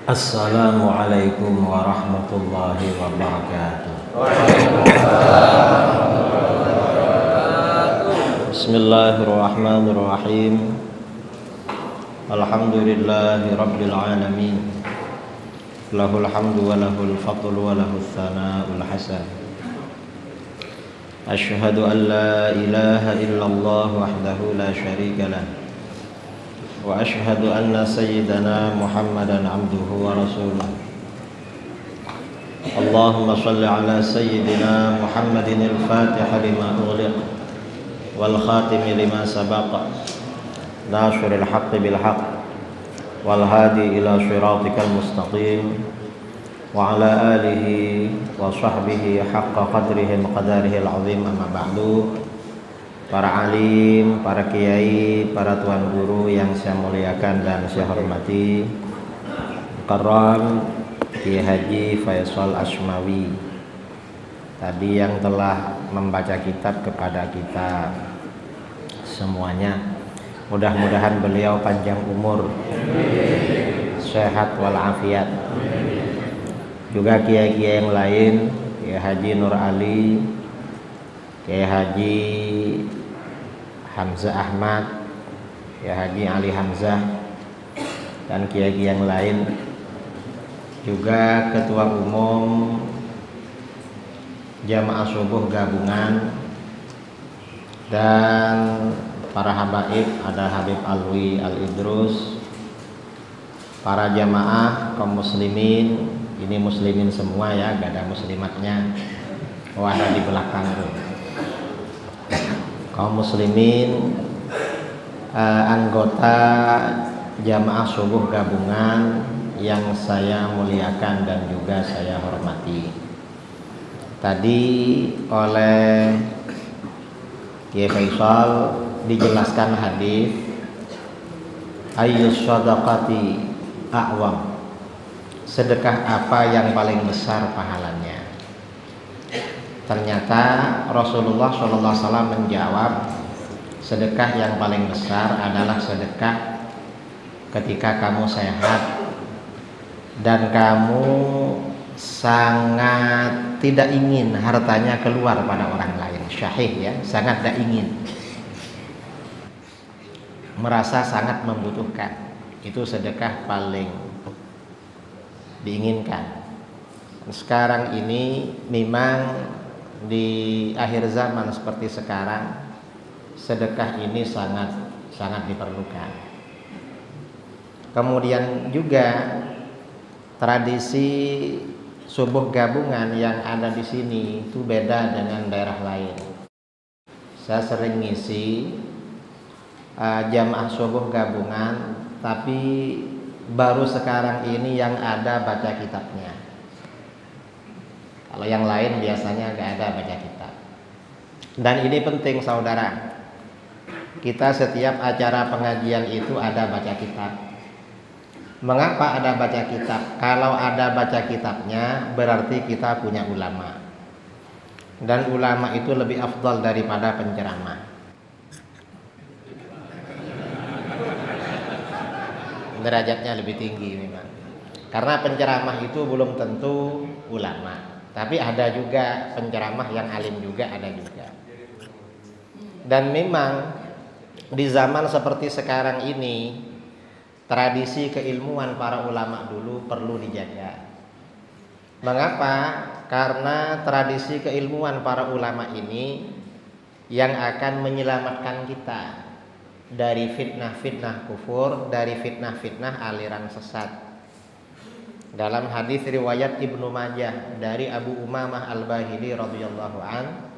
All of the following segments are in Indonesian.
Assalamualaikum warahmatullahi wabarakatuh. Bismillahirrahmanirrahim. Alhamdulillahi rabbil alamin. Lahul hamdu wa lahul fadlu wa lahul thana'ul hasan. Asyhadu an la ilaha illallah wahdahu la syarika lah. Wa asyhadu anna sayyidana Muhammadan abduhu wa rasuluh. Allahumma shalli ala sayyidina Muhammadin al-Fatih lima ughliq wal khatim lima sabaqa nasiril haqqi bil haqq wal hadi ila siratikal mustaqim wa ala alihi wa sahbihi haqqa qadrihi qadarihi al-azim. Amma ba'du. Para alim, para kiai, para tuan guru yang saya muliakan dan saya hormati, Mukarram Kiai Haji Faisal Asmawi tadi yang telah membaca kitab kepada kita semuanya. Mudah-mudahan beliau panjang umur, sehat walafiat. Juga kiai-kiai yang lain, Kiai Haji Nur Ali, Kiai Haji Hamzah Ahmad, Kiai Haji Ali Hamzah, dan kiai-kiai yang lain. Juga Ketua Umum Jamaah Subuh Gabungan dan para habaib, ada Habib Alwi Al-Idrus, para jamaah kaum muslimin, ini muslimin semua ya, gak ada muslimatnya. Oh, ada di belakang tuh. Kaum muslimin, anggota jamaah subuh gabungan yang saya muliakan dan juga saya hormati. Tadi oleh Kiai Faisal dijelaskan hadis ayyus shadaqati a'wam, sedekah apa yang paling besar pahalanya. Ternyata Rasulullah SAW menjawab, sedekah yang paling besar adalah sedekah ketika kamu sehat dan kamu sangat tidak ingin hartanya keluar pada orang lain. Syahih ya, sangat tidak ingin, merasa sangat membutuhkan. Itu sedekah paling diinginkan. Sekarang ini memang di akhir zaman seperti sekarang, sedekah ini sangat diperlukan. Kemudian juga tradisi subuh gabungan yang ada di sini itu beda dengan daerah lain. Saya sering ngisi jamaah subuh gabungan, tapi baru sekarang ini yang ada baca kitabnya. Kalau yang lain biasanya nggak ada baca kitab. Dan ini penting saudara, kita setiap acara pengajian itu ada baca kitab. Mengapa ada baca kitab? Kalau ada baca kitabnya berarti kita punya ulama, dan ulama itu lebih afdal daripada penceramah. Derajatnya lebih tinggi memang, karena penceramah itu belum tentu ulama. Tapi ada juga penceramah yang alim juga, ada juga. Dan memang di zaman seperti sekarang ini, tradisi keilmuan para ulama dulu perlu dijaga. Mengapa? Karena tradisi keilmuan para ulama ini yang akan menyelamatkan kita dari fitnah-fitnah kufur, dari fitnah-fitnah aliran sesat. Dalam hadis riwayat Ibnu Majah dari Abu Umamah Al-Bahili radhiyallahu an,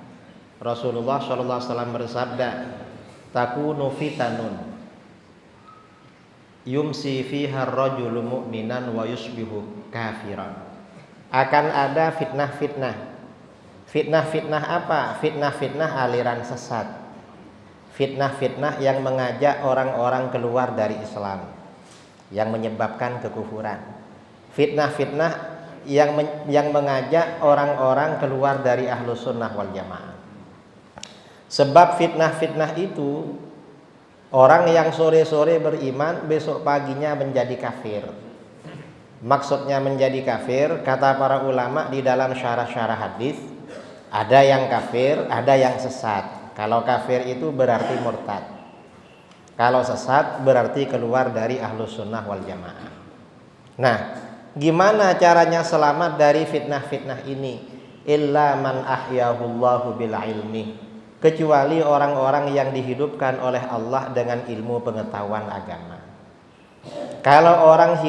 Rasulullah sallallahu alaihi wasallam bersabda, "Takunu fitanun yumsi fiha ar-rajulu mu'minan wa yusbihu kafiran." Akan ada fitnah-fitnah. Fitnah-fitnah apa? Fitnah-fitnah aliran sesat. Fitnah-fitnah yang mengajak orang-orang keluar dari Islam, yang menyebabkan kekufuran. Fitnah-fitnah yang mengajak orang-orang keluar dari Ahlus Sunnah wal Jamaah. Sebab fitnah-fitnah itu Orang yang sore-sore beriman besok paginya menjadi kafir. maksudnya menjadi kafir, kata para ulama di dalam syarah-syarah hadis, ada yang kafir, ada yang sesat. Kalau kafir itu berarti murtad. Kalau sesat berarti keluar dari Ahlus Sunnah wal Jamaah. Nah, gimana caranya selamat dari fitnah-fitnah ini? Illa man ahyahullahu bil ilmi. Kecuali orang-orang yang dihidupkan oleh Allah dengan ilmu pengetahuan agama. Kalau orang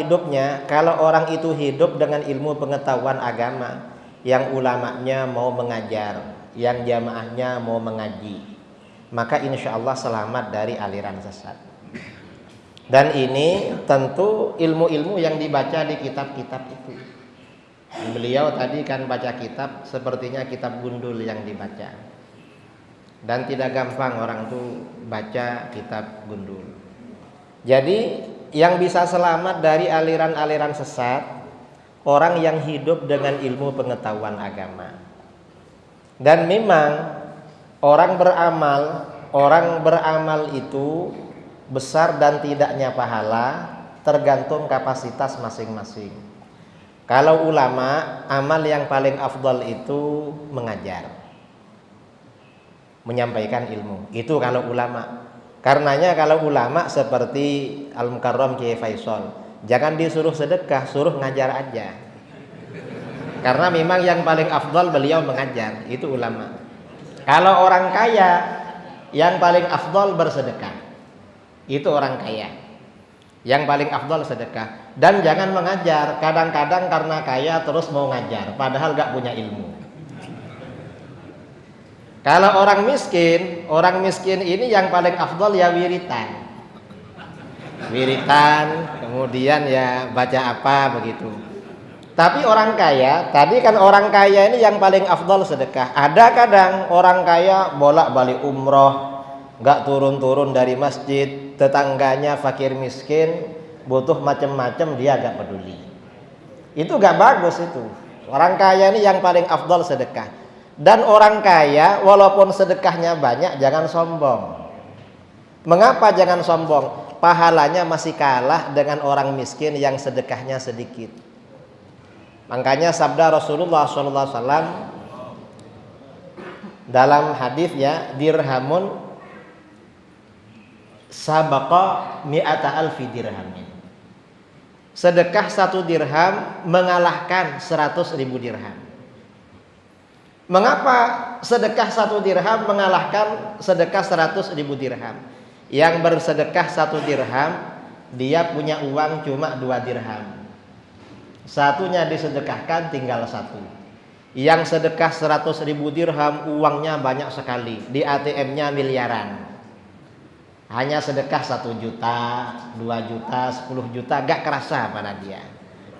itu hidup dengan ilmu pengetahuan agama, yang ulamanya mau mengajar, yang jamaahnya mau mengaji, maka insya Allah selamat dari aliran sesat. Dan ini tentu ilmu-ilmu yang dibaca di kitab-kitab itu. Beliau tadi kan baca kitab, sepertinya kitab gundul yang dibaca. Dan tidak gampang orang tuh baca kitab gundul. Jadi yang bisa selamat dari aliran-aliran sesat, orang yang hidup dengan ilmu pengetahuan agama. Dan memang orang beramal itu besar dan tidaknya pahala tergantung kapasitas masing-masing. Kalau ulama, amal yang paling afdal itu mengajar, menyampaikan ilmu. Itu kalau ulama. Karenanya kalau ulama seperti Al-Mukarram Kiai Faisal, jangan disuruh sedekah, suruh ngajar aja. Karena memang yang paling afdal beliau mengajar, itu ulama. Kalau orang kaya, yang paling afdal bersedekah. Itu orang kaya. Yang paling afdal sedekah. Dan jangan mengajar, kadang-kadang karena kaya terus mau ngajar, padahal gak punya ilmu. Kalau orang miskin ini yang paling afdal ya wiritan, kemudian ya baca apa begitu. Tapi orang kaya, tadi kan orang kaya ini yang paling afdal sedekah. Ada kadang orang kaya bolak-balik umroh, gak turun-turun dari masjid, tetangganya fakir miskin, butuh macam-macam, dia gak peduli. Itu gak bagus itu. Orang kaya ini yang paling afdal sedekah. Dan orang kaya walaupun sedekahnya banyak jangan sombong. Mengapa jangan sombong? Pahalanya masih kalah dengan orang miskin yang sedekahnya sedikit. Makanya sabda Rasulullah SAW dalam hadis ya, dirhamun sabaqa mi'ata alfi dirhamin. Sedekah 1 dirham mengalahkan 100.000 dirham. Mengapa sedekah 1 dirham mengalahkan sedekah 100.000 dirham? Yang bersedekah 1 dirham, dia punya uang cuma 2 dirham. Satunya disedekahkan tinggal 1. Yang sedekah 100.000 dirham uangnya banyak sekali, di ATM-nya miliaran. Hanya sedekah 1 juta, 2 juta, 10 juta, gak kerasa pada dia.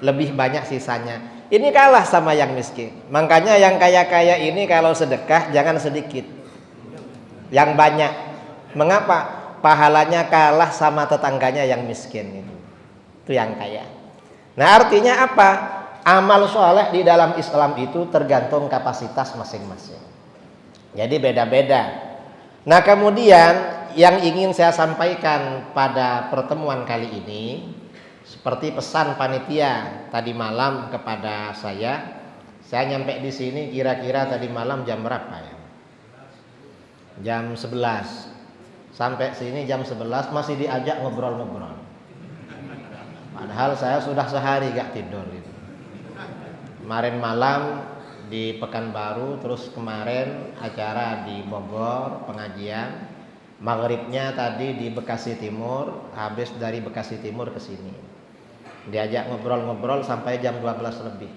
Lebih banyak sisanya. Ini kalah sama yang miskin. Makanya yang kaya-kaya ini kalau sedekah jangan sedikit, yang banyak. Mengapa? Pahalanya kalah sama tetangganya yang miskin itu yang kaya. Nah artinya apa? Amal soleh di dalam Islam itu tergantung kapasitas masing-masing. Jadi beda-beda. Nah kemudian yang ingin saya sampaikan pada pertemuan kali ini, seperti pesan panitia tadi malam kepada saya nyampe di sini kira-kira tadi malam jam berapa ya? Jam 11. Sampai sini jam 11 masih diajak ngobrol-ngobrol. Padahal saya sudah sehari gak tidur gitu. Kemarin malam di Pekanbaru, terus kemarin acara di Bogor, pengajian. Maghribnya tadi di Bekasi Timur, habis dari Bekasi Timur ke sini. Diajak ngobrol-ngobrol sampai jam 12 lebih.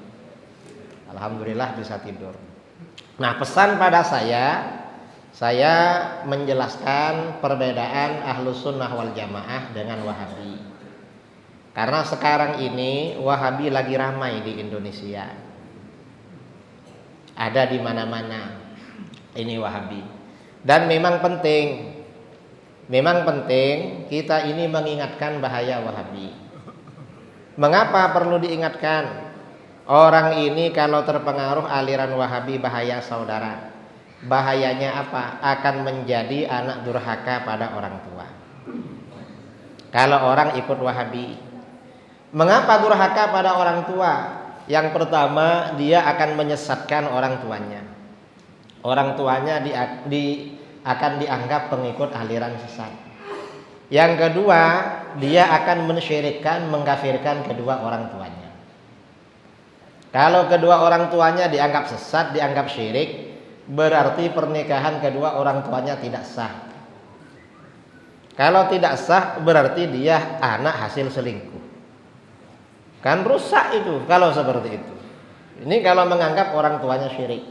Alhamdulillah bisa tidur. Nah, pesan pada saya menjelaskan perbedaan Ahlus Sunnah wal Jamaah dengan Wahabi. Karena sekarang ini Wahabi lagi ramai di Indonesia. Ada di mana-mana ini Wahabi. Dan memang penting kita ini mengingatkan bahaya Wahabi. Mengapa perlu diingatkan? Orang ini kalau terpengaruh aliran Wahabi bahaya saudara. Bahayanya apa? Akan menjadi anak durhaka pada orang tua. Kalau orang ikut Wahabi. Mengapa durhaka pada orang tua? Yang pertama, dia akan menyesatkan orang tuanya. Orang tuanya akan dianggap pengikut aliran sesat. Yang kedua, dia akan mensyirikkan, mengkafirkan kedua orang tuanya. Kalau kedua orang tuanya dianggap sesat, dianggap syirik, berarti pernikahan kedua orang tuanya tidak sah. Kalau tidak sah, berarti dia anak hasil selingkuh. Kan rusak itu kalau seperti itu. Ini kalau menganggap orang tuanya syirik.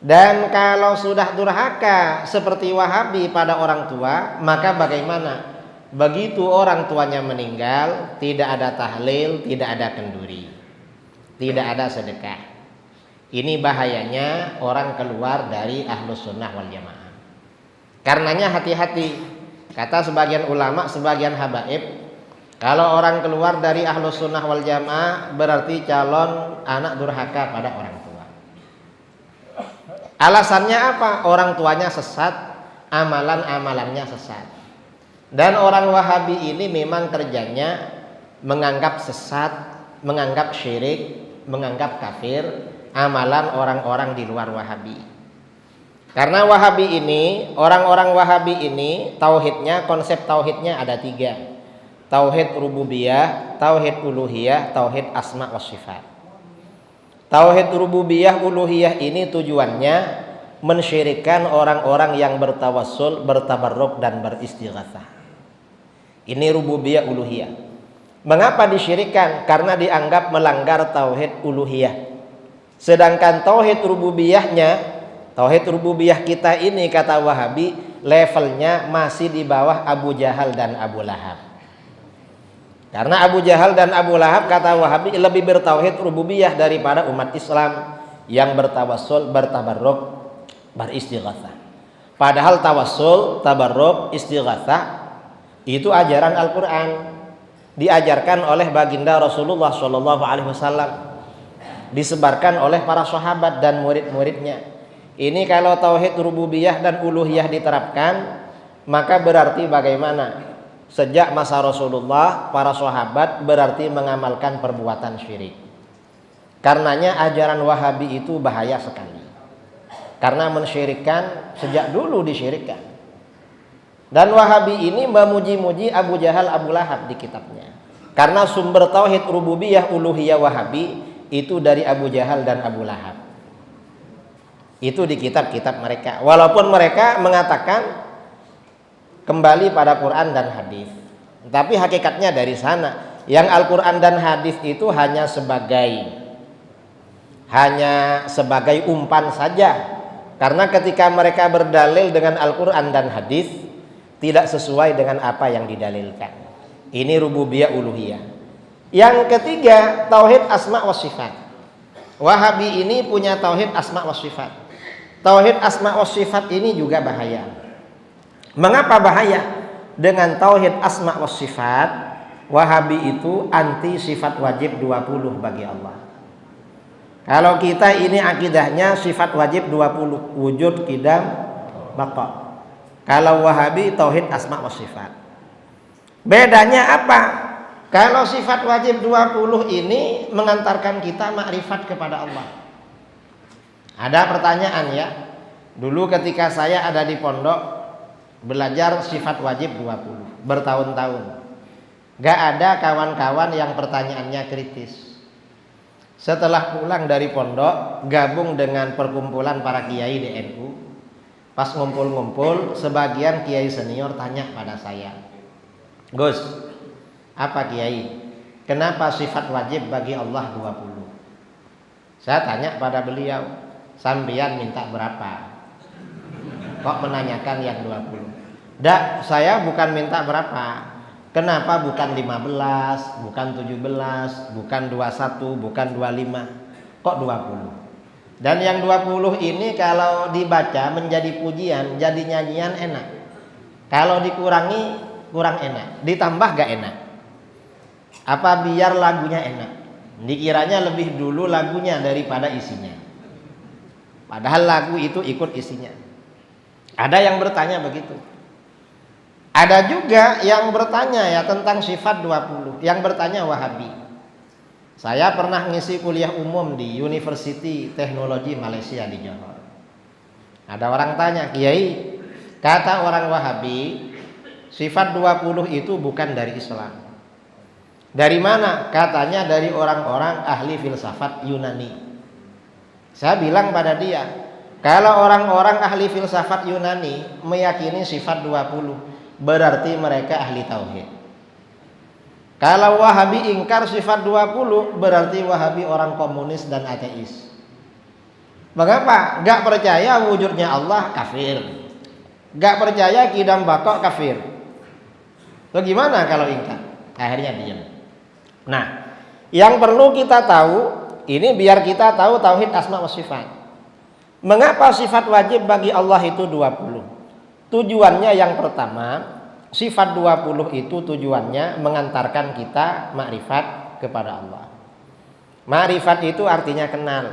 Dan kalau sudah durhaka seperti Wahabi pada orang tua, maka bagaimana? Begitu orang tuanya meninggal, tidak ada tahlil, tidak ada kenduri, tidak ada sedekah. Ini bahayanya orang keluar dari Ahlus Sunnah wal Jamaah. Karenanya hati-hati. Kata sebagian ulama, sebagian habaib, kalau orang keluar dari Ahlus Sunnah wal Jamaah berarti calon anak durhaka pada orang tua. Alasannya apa? Orang tuanya sesat, amalan-amalannya sesat. Dan orang Wahabi ini memang kerjanya menganggap sesat, menganggap syirik, menganggap kafir amalan orang-orang di luar Wahabi. Karena Wahabi ini, orang-orang Wahabi ini tauhidnya, konsep tauhidnya ada 3. Tauhid rububiyah, tauhid uluhiyah, tauhid asma wa sifat. Tauhid rububiyah uluhiyah ini tujuannya mensyirikkan orang-orang yang bertawassul, bertabarruk dan beristighatsah. Ini rububiyah uluhiyah. Mengapa disyirikkan? Karena dianggap melanggar tauhid uluhiyah. Sedangkan tauhid rububiyahnya, tauhid rububiyah kita ini kata Wahabi levelnya masih di bawah Abu Jahal dan Abu Lahab. Karena Abu Jahal dan Abu Lahab kata Wahabi lebih bertauhid rububiyah daripada umat Islam yang bertawassul, bertabarruk, beristighatsah. Padahal tawassul, tabarruk, istighatsah itu ajaran Al-Qur'an, diajarkan oleh baginda Rasulullah SAW, disebarkan oleh para sahabat dan murid-muridnya. Ini kalau tauhid rububiyah dan uluhiyah diterapkan, maka berarti bagaimana? Sejak masa Rasulullah, para sahabat berarti mengamalkan perbuatan syirik. Karenanya ajaran Wahabi itu bahaya sekali. Karena mensyirikkan, sejak dulu disyirikkan. Dan Wahabi ini memuji-muji Abu Jahal, Abu Lahab di kitabnya. Karena sumber tauhid rububiyah uluhiyah Wahabi itu dari Abu Jahal dan Abu Lahab. Itu di kitab-kitab mereka. Walaupun mereka mengatakan kembali pada Quran dan hadis, tapi hakikatnya dari sana. Yang Al-Quran dan hadis itu hanya sebagai umpan saja. Karena ketika mereka berdalil dengan Al-Quran dan hadis tidak sesuai dengan apa yang didalilkan. Ini rububiyah uluhiyah. Yang ketiga, tauhid asma wa sifat. Wahabi ini punya tauhid asma wa sifat. Tauhid asma wa sifat ini juga bahaya. Mengapa bahaya? Dengan tauhid asma wa sifat, Wahabi itu anti sifat wajib 20 bagi Allah. Kalau kita ini akidahnya sifat wajib 20, wujud, qidam, baqa. Kalau Wahabi tauhid asma wa sifat. Bedanya apa? Kalau sifat wajib 20 ini mengantarkan kita makrifat kepada Allah. Ada pertanyaan ya. Dulu ketika saya ada di pondok belajar sifat wajib 20 bertahun-tahun, gak ada kawan-kawan yang pertanyaannya kritis. Setelah pulang dari pondok, gabung dengan perkumpulan para kiai di NU, pas ngumpul-ngumpul, sebagian kiai senior tanya pada saya, Gus, apa kiai, kenapa sifat wajib bagi Allah 20? Saya tanya pada beliau, sampean minta berapa? Kok menanyakan yang 20? Dak, saya bukan minta berapa. Kenapa bukan 15, bukan 17, bukan 21, bukan 25? Kok 20? Dan yang 20 ini kalau dibaca menjadi pujian, jadi nyanyian enak. Kalau dikurangi kurang enak, ditambah gak enak. Apa biar lagunya enak? Dikiranya lebih dulu lagunya daripada isinya. Padahal lagu itu ikut isinya. Ada yang bertanya begitu. Ada juga yang bertanya ya tentang sifat 20, yang bertanya Wahabi. Saya pernah ngisi kuliah umum di University Teknologi Malaysia di Johor. Ada orang tanya, Kiai, kata orang Wahabi, sifat 20 itu bukan dari Islam. Dari mana? Katanya dari orang-orang ahli filsafat Yunani. Saya bilang pada dia, kalau orang-orang ahli filsafat Yunani meyakini sifat 20, berarti mereka ahli tauhid. Kalau Wahabi ingkar sifat 20, berarti Wahabi orang komunis dan ateis. Mengapa? Gak percaya wujudnya Allah, kafir. Gak percaya kidam bakok, kafir. Lo gimana kalau ingkar? Akhirnya diam. Nah, yang perlu kita tahu, ini biar kita tahu tauhid asma wa sifat. Mengapa sifat wajib bagi Allah itu 20? Tujuannya yang pertama, sifat 20 itu tujuannya mengantarkan kita makrifat kepada Allah. Makrifat itu artinya kenal.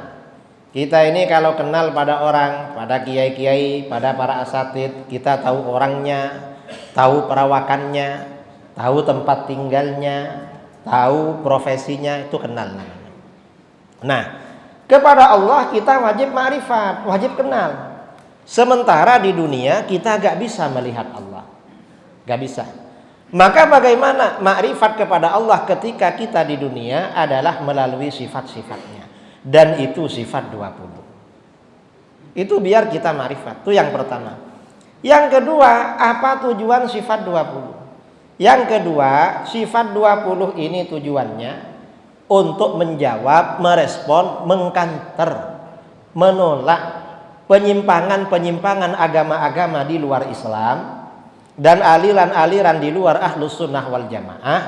Kita ini kalau kenal pada orang, pada kiai-kiai, pada para asatid, kita tahu orangnya, tahu perawakannya, tahu tempat tinggalnya, tahu profesinya, itu kenal namanya. Nah, kepada Allah kita wajib makrifat, wajib kenal. Sementara di dunia kita gak bisa melihat Allah, gak bisa. Maka bagaimana makrifat kepada Allah ketika kita di dunia adalah melalui sifat-sifatnya. Dan itu sifat 20. Itu biar kita makrifat. Itu yang pertama. Yang kedua, apa tujuan sifat 20? Yang kedua, sifat 20 ini tujuannya untuk menjawab, merespon, mengkanter, menolak penyimpangan-penyimpangan agama-agama di luar Islam dan aliran-aliran di luar Ahlus Sunnah wal Jamaah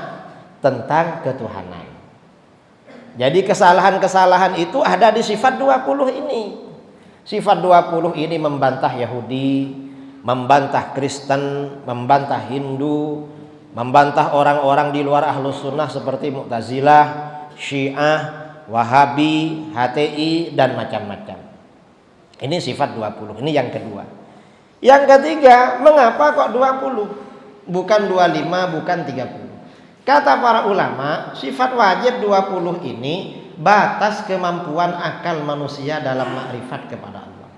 tentang ketuhanan. Jadi kesalahan-kesalahan itu ada di sifat 20 ini. Sifat 20 ini membantah Yahudi, membantah Kristen, membantah Hindu, membantah orang-orang di luar Ahlus Sunnah seperti Mu'tazilah, Syiah, Wahabi, HTI, dan macam-macam. Ini sifat 20, ini yang kedua. Yang ketiga, mengapa kok 20? Bukan 25, bukan 30. Kata para ulama, sifat wajib 20 ini batas kemampuan akal manusia dalam makrifat kepada Allah.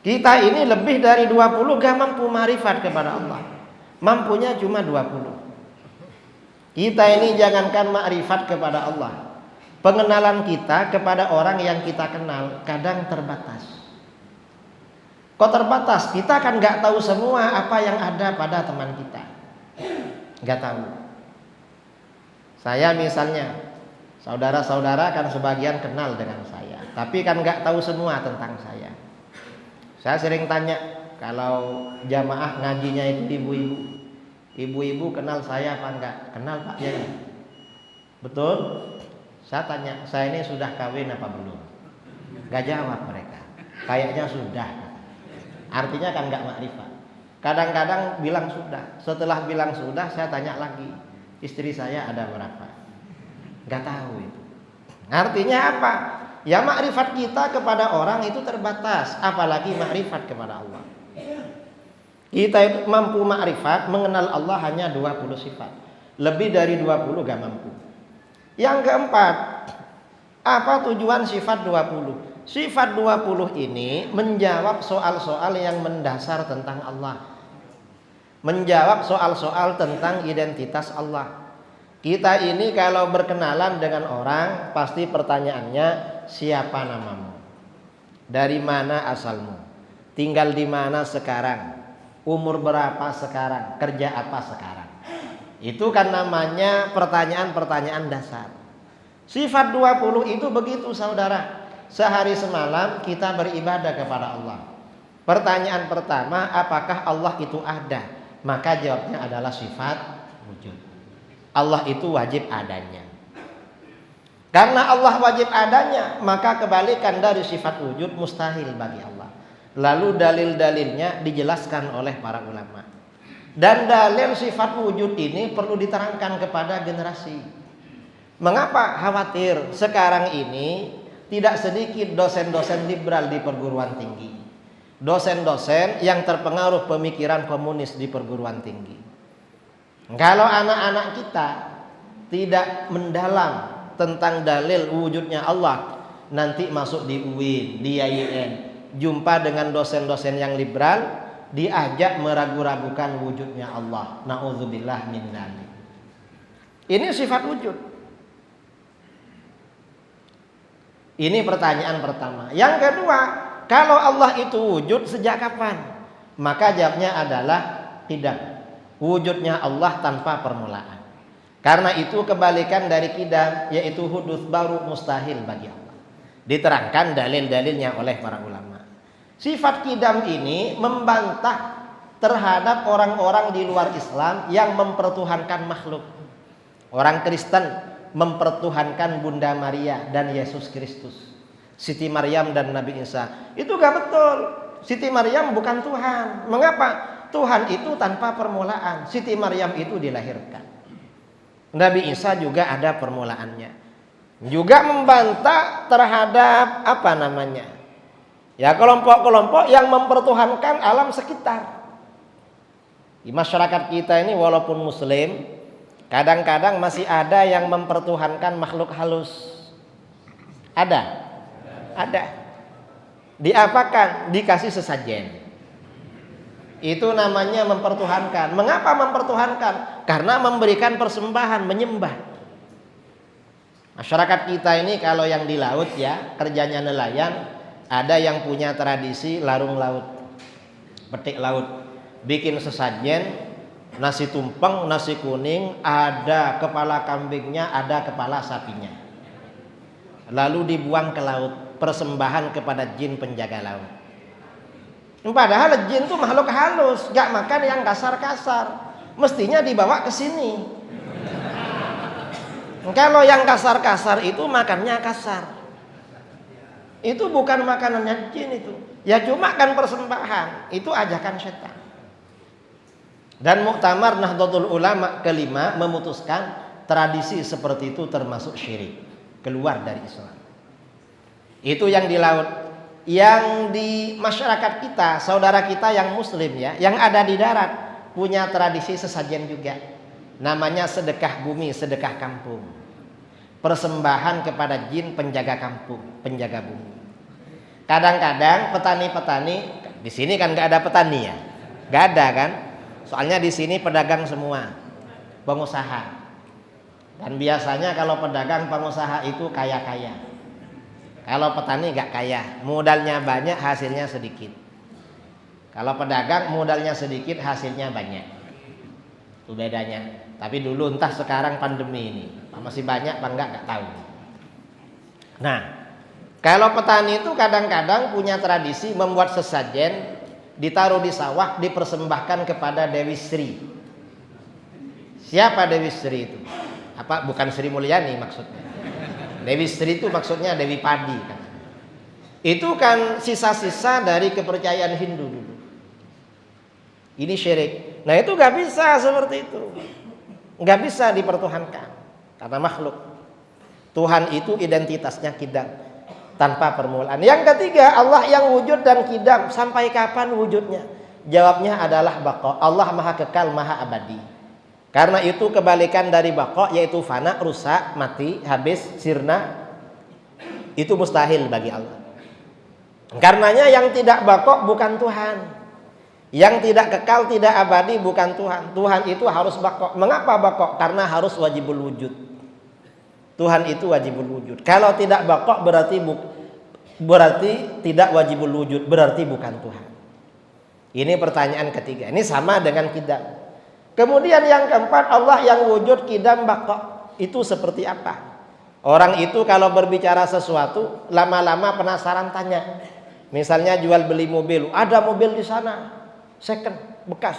Kita ini lebih dari 20 gak mampu makrifat kepada Allah. Mampunya cuma 20. Kita ini jangankan makrifat kepada Allah, pengenalan kita kepada orang yang kita kenal kadang terbatas. Kok terbatas? Kita kan gak tahu semua apa yang ada pada teman kita. Gak tahu. Saya misalnya, saudara-saudara kan sebagian kenal dengan saya, tapi kan gak tahu semua tentang saya. Saya sering tanya, kalau jamaah ngajinya itu ibu-ibu, ibu-ibu kenal saya apa enggak? Kenal Pak Yai. Betul? Saya tanya, saya ini sudah kawin apa belum? Gak jawab mereka. Kayaknya sudah. Artinya kan gak makrifat. Kadang-kadang bilang sudah. Setelah bilang sudah, saya tanya lagi, istri saya ada berapa? Gak tahu itu. Artinya apa? Ya makrifat kita kepada orang itu terbatas, apalagi makrifat kepada Allah. Kita itu mampu makrifat, mengenal Allah hanya 20 sifat. Lebih dari 20 gak mampu. Yang keempat, apa tujuan sifat 20? Sifat 20 ini menjawab soal-soal yang mendasar tentang Allah. Menjawab soal-soal tentang identitas Allah. Kita ini kalau berkenalan dengan orang, pasti pertanyaannya, siapa namamu? Dari mana asalmu? Tinggal di mana sekarang? Umur berapa sekarang? Kerja apa sekarang? Itu kan namanya pertanyaan-pertanyaan dasar. Sifat 20 itu begitu saudara. Sehari semalam kita beribadah kepada Allah. Pertanyaan pertama, apakah Allah itu ada? Maka jawabnya adalah sifat wujud. Allah itu wajib adanya. Karena Allah wajib adanya, maka kebalikan dari sifat wujud mustahil bagi Allah. Lalu dalil-dalilnya dijelaskan oleh para ulama. Dan dalil sifat wujud ini perlu diterangkan kepada generasi. Mengapa khawatir sekarang ini tidak sedikit dosen-dosen liberal di perguruan tinggi dosen-dosen yang terpengaruh pemikiran komunis di perguruan tinggi. Kalau anak-anak kita tidak mendalam tentang dalil wujudnya Allah, nanti masuk di UIN, di IAIN, jumpa dengan dosen-dosen yang liberal, diajak meragu-ragukan wujudnya Allah. Na'udzubillah min dzalik. Ini sifat wujud. Ini pertanyaan pertama. Yang kedua, kalau Allah itu wujud sejak kapan? Maka jawabnya adalah qidam. Wujudnya Allah tanpa permulaan. Karena itu kebalikan dari qidam, yaitu hudus baru, mustahil bagi Allah. Diterangkan dalil-dalilnya oleh para ulama. Sifat qidam ini membantah terhadap orang-orang di luar Islam yang mempertuhankan makhluk. Orang Kristen mempertuhankan Bunda Maria dan Yesus Kristus, Siti Maryam dan Nabi Isa. Itu gak betul. Siti Maryam bukan Tuhan. Mengapa? Tuhan itu tanpa permulaan. Siti Maryam itu dilahirkan. Nabi Isa juga ada permulaannya. Juga membantah terhadap ya kelompok-kelompok yang mempertuhankan alam sekitar. Di masyarakat kita ini walaupun muslim, kadang-kadang masih ada yang mempertuhankan makhluk halus. Ada. Diapakan? Dikasih sesajen. Itu namanya mempertuhankan. Mengapa mempertuhankan? Karena memberikan persembahan, menyembah. Masyarakat kita ini kalau yang di laut ya, kerjanya nelayan, ada yang punya tradisi larung laut, petik laut, bikin sesajen, nasi tumpeng, nasi kuning, ada kepala kambingnya, ada kepala sapinya. Lalu dibuang ke laut, persembahan kepada jin penjaga laut. Padahal jin itu makhluk halus, gak makan yang kasar-kasar. Mestinya dibawa ke sini. Kalau yang kasar-kasar itu makannya kasar. Itu bukan makanannya jin itu. Ya cuma kan persembahan. Itu ajakan setan. Dan Muktamar Nahdlatul Ulama kelima memutuskan tradisi seperti itu termasuk syirik, keluar dari Islam. Itu yang di laut. Yang di masyarakat kita, saudara kita yang muslim ya, yang ada di darat, punya tradisi sesajen juga. Namanya sedekah bumi, sedekah kampung. Persembahan kepada jin penjaga kampung, penjaga bumi. Kadang-kadang petani-petani, di sini kan gak ada petani ya, gak ada kan? Soalnya di sini pedagang semua, pengusaha. Dan biasanya kalau pedagang pengusaha itu kaya-kaya. Kalau petani gak kaya, modalnya banyak, hasilnya sedikit. Kalau pedagang modalnya sedikit, hasilnya banyak. Itu bedanya. Tapi dulu entah sekarang pandemi ini masih banyak apa enggak tahu. Nah, kalau petani itu kadang-kadang punya tradisi membuat sesajen, ditaruh di sawah, dipersembahkan kepada Dewi Sri. Siapa Dewi Sri itu? Apa bukan Sri Mulyani maksudnya? Dewi Sri itu maksudnya Dewi Padi kan. Itu kan sisa-sisa dari kepercayaan Hindu dulu. Ini syirik. Nah itu gak bisa seperti itu. Gak bisa dipertuhankan. Karena makhluk. Tuhan itu identitasnya qidam, tanpa permulaan. Yang ketiga, Allah yang wujud dan qidam. Sampai kapan wujudnya? Jawabnya adalah baqa. Allah maha kekal, maha abadi. Karena itu kebalikan dari baqa, yaitu fana, rusak, mati, habis, sirna. Itu mustahil bagi Allah. Karenanya yang tidak baqa bukan Tuhan. Yang tidak kekal, tidak abadi bukan Tuhan. Tuhan itu harus baqa. Mengapa baqa? Karena harus wajibul wujud. Tuhan itu wajibul wujud. Kalau tidak baqa berarti tidak wajibul wujud, berarti bukan Tuhan. Ini pertanyaan ketiga. Ini sama dengan qidam. Kemudian yang keempat, Allah yang wujud qidam baqa. Itu seperti apa? Orang itu kalau berbicara sesuatu lama-lama penasaran tanya. Misalnya jual beli mobil, ada mobil di sana second, bekas,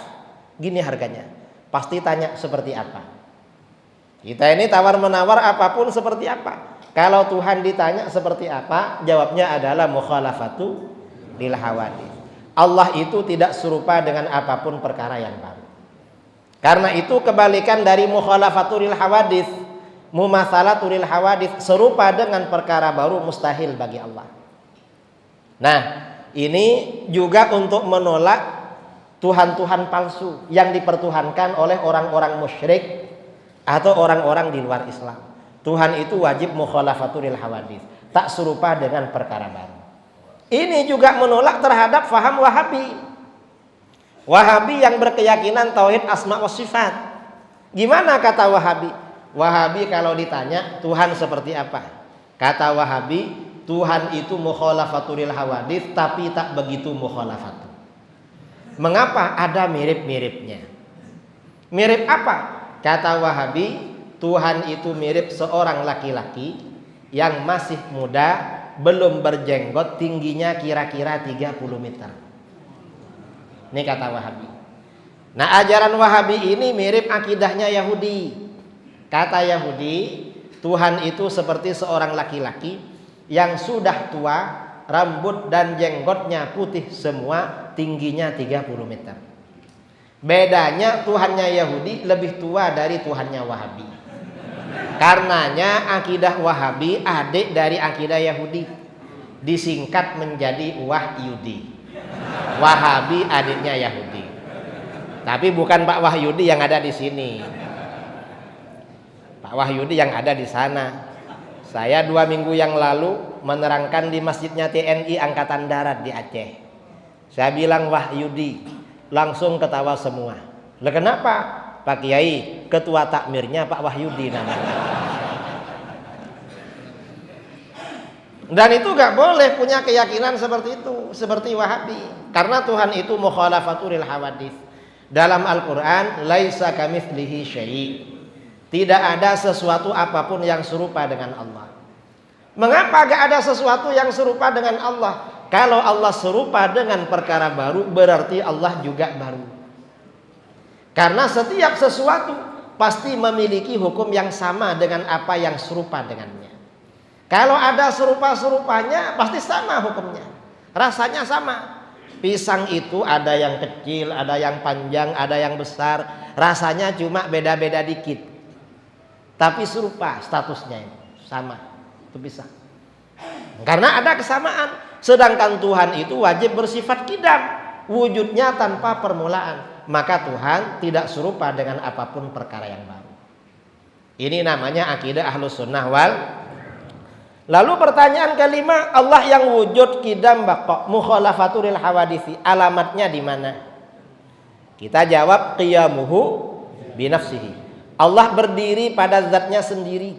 gini harganya. Pasti tanya seperti apa. Kita ini tawar-menawar apapun seperti apa. Kalau Tuhan ditanya seperti apa, jawabnya adalah mukhalafatu lil hawadits. Allah itu tidak serupa dengan apapun perkara yang baru. Karena itu kebalikan dari mukhalafatu lil hawadits, mumatsalatu lil hawadits, serupa dengan perkara baru mustahil bagi Allah. Nah, ini juga untuk menolak Tuhan-Tuhan palsu yang dipertuhankan oleh orang-orang musyrik atau orang-orang di luar Islam. Tuhan itu wajib mukhalafatul hawadits, tak serupa dengan perkara baru. Ini juga menolak terhadap faham Wahabi. Wahabi yang berkeyakinan tauhid asma wa sifat. Gimana kata Wahabi? Wahabi kalau ditanya Tuhan seperti apa? Kata Wahabi, Tuhan itu mukhalafatul hawadits tapi tak begitu mukhalafatul. Mengapa? Ada mirip-miripnya. Mirip apa? Kata Wahabi, Tuhan itu mirip seorang laki-laki yang masih muda, belum berjenggot, tingginya kira-kira 30 meter. Ini kata Wahabi. Nah, ajaran Wahabi ini mirip akidahnya Yahudi. Kata Yahudi, Tuhan itu seperti seorang laki-laki yang sudah tua, rambut dan jenggotnya putih semua, tingginya 30 meter. Bedanya Tuhannya Yahudi lebih tua dari Tuhannya Wahabi. Karenanya akidah Wahabi adik dari akidah Yahudi, disingkat menjadi Wahyudi. Wahabi adiknya Yahudi. Tapi bukan Pak Wahyudi yang ada di sini. Pak Wahyudi yang ada di sana. Saya 2 minggu yang lalu menerangkan di masjidnya TNI Angkatan Darat di Aceh. Saya bilang Wahyudi, langsung ketawa semua. Lah kenapa? Pak Kiai, ketua takmirnya Pak Wahyudi namanya. Dan itu gak boleh punya keyakinan seperti itu, seperti Wahabi. Karena Tuhan itu mukhalafatul hawadits. Dalam Al-Quran, laisa kamitslihi syai'. Tidak ada sesuatu apapun yang serupa dengan Allah. Mengapa gak ada sesuatu yang serupa dengan Allah? Kalau Allah serupa dengan perkara baru, berarti Allah juga baru. Karena setiap sesuatu pasti memiliki hukum yang sama dengan apa yang serupa dengannya. Kalau ada serupa-serupanya, pasti sama hukumnya. Rasanya sama. Pisang itu ada yang kecil, ada yang panjang, ada yang besar. Rasanya cuma beda-beda dikit. Tapi serupa statusnya, sama. Itu pisang. Karena ada kesamaan. Sedangkan Tuhan itu wajib bersifat qidam, wujudnya tanpa permulaan. Maka Tuhan tidak serupa dengan apapun perkara yang baru. Ini namanya akidah Ahlus Sunnah wal. Lalu pertanyaan kelima, Allah yang wujud qidam baqa mukhalafatul hawadits, alamatnya di mana? Kita jawab qiyamuhu binafsihi. Allah berdiri pada zatnya sendiri.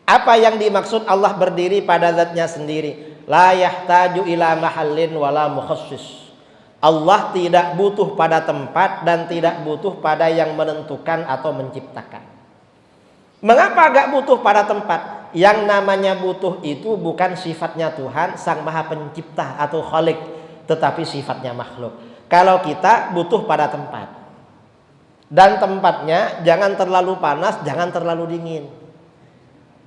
Apa yang dimaksud Allah berdiri pada zatnya sendiri? La yahtaju ila mahallin wala mukhassis. Allah tidak butuh pada tempat dan tidak butuh pada yang menentukan atau menciptakan. Mengapa gak butuh pada tempat? Yang namanya butuh itu bukan sifatnya Tuhan Sang Maha Pencipta atau Khalik, tetapi sifatnya makhluk. Kalau kita butuh pada tempat, dan tempatnya jangan terlalu panas, jangan terlalu dingin.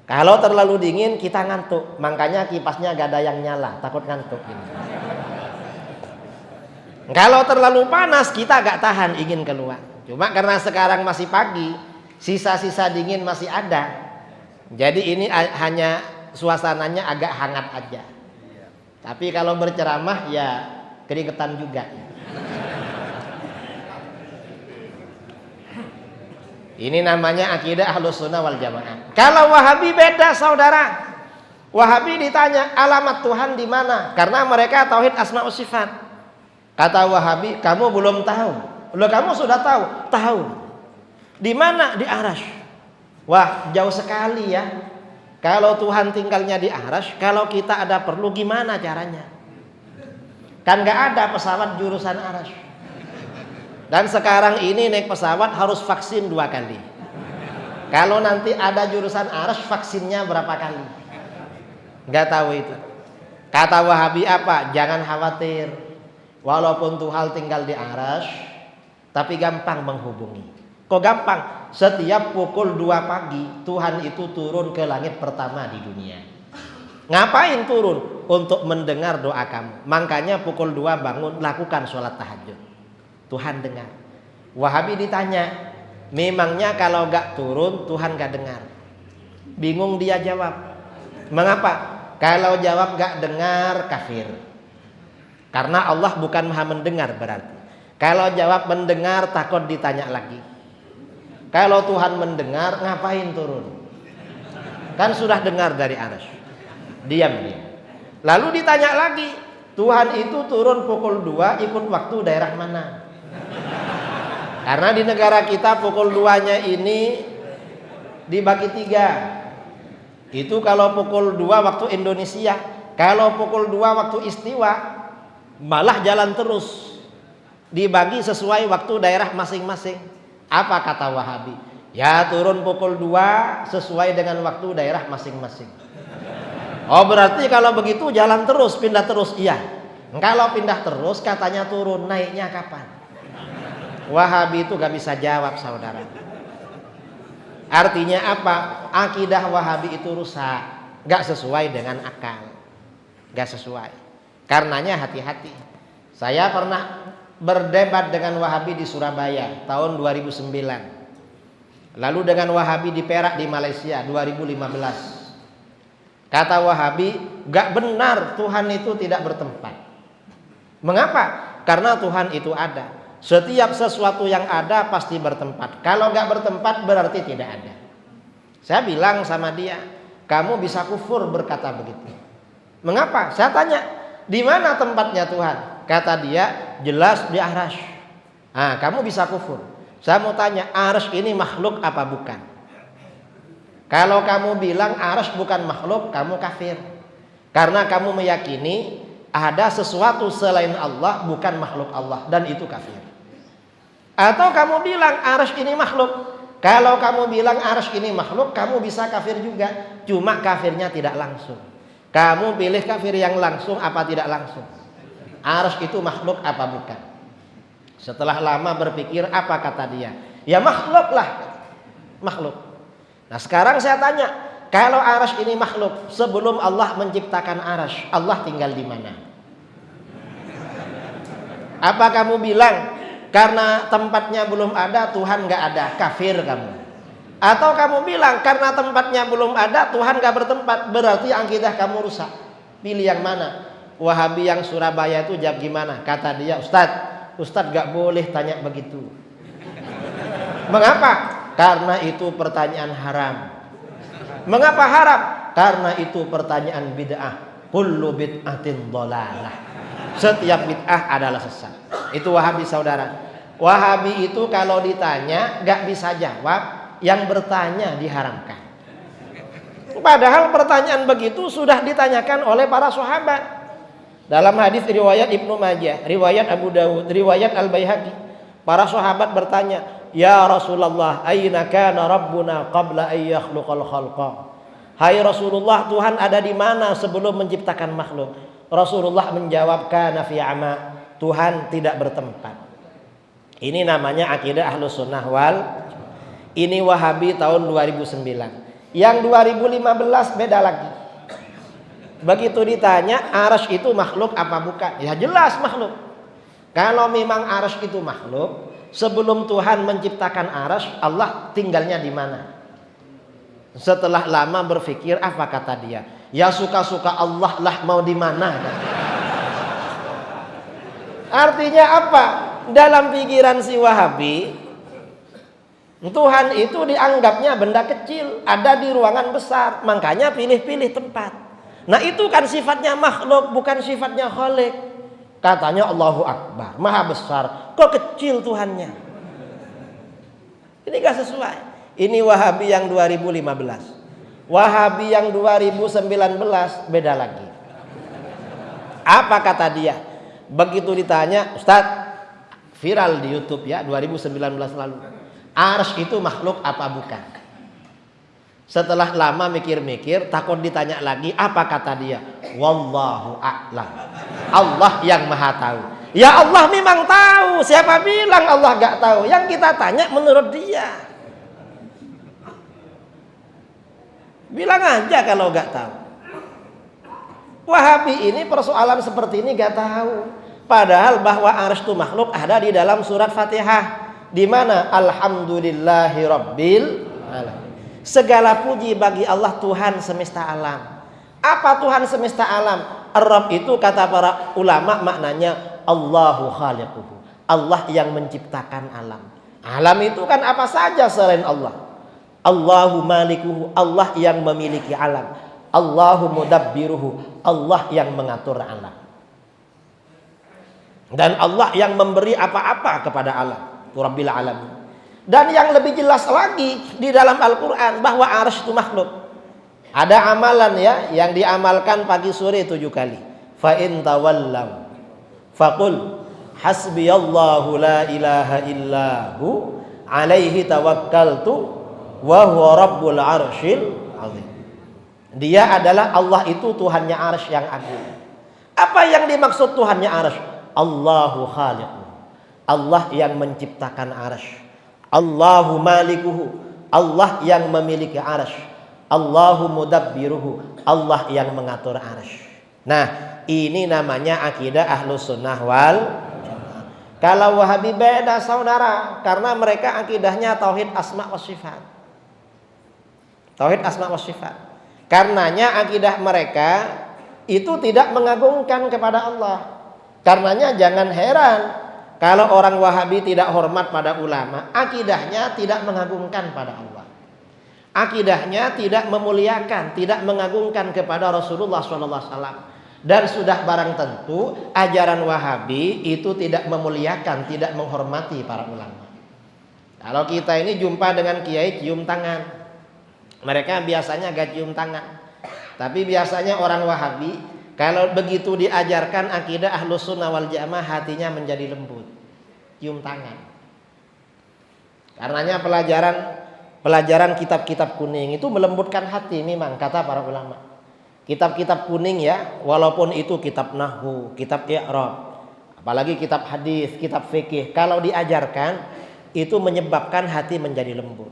Kalau terlalu dingin kita ngantuk, makanya kipasnya gak ada yang nyala, takut ngantuk ini. Kalau terlalu panas kita gak tahan, ingin keluar. Cuma karena sekarang masih pagi, sisa-sisa dingin masih ada. Jadi ini hanya suasananya agak hangat aja. Tapi kalau berceramah ya keringetan juga. Ini namanya akidah Ahlus Sunnah wal Jamaah. Kalau Wahabi beda, saudara. Wahabi ditanya alamat Tuhan di mana? Karena mereka tauhid asma wa sifat. Kata Wahabi, kamu belum tahu. Loh, kamu sudah tahu? Tahu. Di mana? Di Arasy. Wah, jauh sekali ya. Kalau Tuhan tinggalnya di Arasy, kalau kita ada perlu gimana caranya? Kan gak ada pesawat jurusan Arasy. Dan sekarang ini naik pesawat harus vaksin 2 kali. Kalau nanti ada jurusan Arasy, vaksinnya berapa kali? Gak tahu itu. Kata Wahabi apa? Jangan khawatir. Walaupun Tuhan tinggal di Arasy, tapi gampang menghubungi. Kok gampang? Setiap pukul 2 pagi Tuhan itu turun ke langit pertama di dunia. Ngapain turun? Untuk mendengar doa kamu. Makanya pukul 2 bangun, lakukan sholat tahajud. Tuhan dengar. Wahabi ditanya, memangnya kalau gak turun Tuhan gak dengar? Bingung dia jawab. Mengapa? Kalau jawab gak dengar kafir. Karena Allah bukan maha mendengar berarti. Kalau jawab mendengar takut ditanya lagi. Kalau Tuhan mendengar ngapain turun? Kan sudah dengar dari arsy. Diam dia. Lalu ditanya lagi, Tuhan itu turun pukul 2 ikut waktu daerah mana? Karena di negara kita pukul 2-nya ini dibagi 3. Itu kalau pukul 2 waktu Indonesia. Kalau pukul 2 waktu istiwa malah jalan terus. Dibagi sesuai waktu daerah masing-masing. Apa kata Wahabi? Ya turun pukul 2 sesuai dengan waktu daerah masing-masing. Oh berarti kalau begitu jalan terus, pindah terus. Iya. Kalau pindah terus katanya turun, naiknya kapan? Wahabi itu gak bisa jawab saudara. Artinya apa? Akidah Wahabi itu rusak, gak sesuai dengan akal, gak sesuai. Karenanya hati-hati. Saya pernah berdebat dengan Wahabi di Surabaya tahun 2009. Lalu dengan Wahabi di Perak di Malaysia 2015. Kata Wahabi, gak benar Tuhan itu tidak bertempat. Mengapa? Karena Tuhan itu ada. Setiap sesuatu yang ada pasti bertempat. Kalau gak bertempat berarti tidak ada. Saya bilang sama dia, kamu bisa kufur berkata begitu. Mengapa? Saya tanya, di mana tempatnya Tuhan? Kata dia, jelas di arsy. Ah, kamu bisa kufur. Saya mau tanya, arsy ini makhluk apa bukan? Kalau kamu bilang arsy bukan makhluk, kamu kafir. Karena kamu meyakini ada sesuatu selain Allah bukan makhluk Allah, dan itu kafir. Atau kamu bilang arsy ini makhluk. Kalau kamu bilang arsy ini makhluk, kamu bisa kafir juga. Cuma kafirnya tidak langsung. Kamu pilih kafir yang langsung apa tidak langsung? Arsy itu makhluk apa bukan? Setelah lama berpikir, apa kata dia? Ya makhluk lah. Makhluk. Nah sekarang saya tanya, kalau arsy ini makhluk, sebelum Allah menciptakan arsy, Allah tinggal di mana? Apa kamu bilang karena tempatnya belum ada Tuhan gak ada, kafir kamu? Atau kamu bilang karena tempatnya belum ada Tuhan gak bertempat, berarti akidah kamu rusak? Pilih yang mana? Wahabi yang Surabaya itu jawab gimana? Kata dia, Ustadz gak boleh tanya begitu. Mengapa? Karena itu pertanyaan haram. Mengapa haram? Karena itu pertanyaan bid'ah. Kullu bid'atin dhalalah. Setiap bid'ah adalah sesat. Itu Wahabi saudara. Wahabi itu kalau ditanya gak bisa jawab, yang bertanya diharamkan. Padahal pertanyaan begitu sudah ditanyakan oleh para sahabat. Dalam hadis riwayat Ibnu Majah, riwayat Abu Dawud, riwayat Al-Baihaqi, para sahabat bertanya, "Ya Rasulullah, aina kana Rabbuna qabla an yakhluqal khalqa?" Hai Rasulullah, Tuhan ada di mana sebelum menciptakan makhluk? Rasulullah menjawab, "Kana fi ama." Tuhan tidak bertempat. Ini namanya akidah Ahlus Sunnah wal. Ini Wahabi tahun 2009. Yang 2015 beda lagi. Begitu ditanya arsy itu makhluk apa bukan? Ya jelas makhluk. Kalau memang arsy itu makhluk, sebelum Tuhan menciptakan arsy, Allah tinggalnya di mana? Setelah lama berpikir, apa kata dia? Ya suka-suka Allah lah, mau di mana? Artinya apa? Dalam pikiran si Wahabi, Tuhan itu dianggapnya benda kecil, ada di ruangan besar, makanya pilih-pilih tempat. Nah itu kan sifatnya makhluk, bukan sifatnya khalik. Katanya Allahu Akbar, maha besar, kok kecil Tuhannya? Ini gak sesuai. Ini Wahabi yang 2015. Wahabi yang 2019 beda lagi. Apa kata dia? Begitu ditanya, Ustadz, viral di YouTube ya 2019 lalu, arsy itu makhluk apa bukan? Setelah lama mikir-mikir, takut ditanya lagi, apa kata dia? Wallahu a'lam. Allah yang maha tahu. Ya Allah memang tahu. Siapa bilang Allah gak tahu? Yang kita tanya menurut dia. Bilang aja kalau gak tahu. Wahabi ini persoalan seperti ini gak tahu. Padahal bahwa arsy itu makhluk ada di dalam surat Fatihah. Di mana? Alhamdulillahi Rabbil Alamin. Segala puji bagi Allah Tuhan semesta alam. Apa Tuhan semesta alam? Ar-Rabb itu kata para ulama maknanya Allahu khaliquhu. Allah yang menciptakan alam. Alam itu kan apa saja selain Allah. Allahu malikuhu, Allah yang memiliki alam. Allahu mudabbiruhu, Allah yang mengatur alam. Dan Allah yang memberi apa-apa kepada alam. Rabbil alamin. Dan yang lebih jelas lagi di dalam Al-Quran bahwa arsy itu makhluk. Ada amalan ya yang diamalkan pagi sore 7 kali. Fa in tawallaw faqul hasbiyallahu la ilaha illahu alaihi tawakkaltu wa huwa rabbul arsyil azim. Dia adalah Allah itu Tuhannya arsy yang agung. Apa yang dimaksud Tuhannya arsy? Allahu khaliquhu. Allah yang menciptakan arsy. Allahu malikuhu. Allah yang memiliki arsy. Allahu mudabbiruhu, Allah yang mengatur arsy. Nah, ini namanya akidah Ahlus Sunnah wal Jamaah. Kalau Wahabi beda saudara, karena mereka akidahnya tauhid asma wa sifat. Tauhid asma wa sifat. Karenanya akidah mereka itu tidak mengagungkan kepada Allah. Karenanya jangan heran kalau orang Wahabi tidak hormat pada ulama, akidahnya tidak mengagungkan pada Allah. Akidahnya tidak memuliakan, tidak mengagungkan kepada Rasulullah SAW. Dan sudah barang tentu ajaran Wahabi itu tidak memuliakan, tidak menghormati para ulama. Kalau kita ini jumpa dengan kiai cium tangan, mereka biasanya gak cium tangan. Tapi biasanya orang Wahabi kalau begitu diajarkan akidah Ahlus Sunnah wal Jamaah hatinya menjadi lembut, cium tangan. Karenanya pelajaran kitab-kitab kuning itu melembutkan hati memang kata para ulama. Kitab-kitab kuning ya, walaupun itu kitab nahwu, kitab i'rab, apalagi kitab hadis, kitab fikih, kalau diajarkan itu menyebabkan hati menjadi lembut.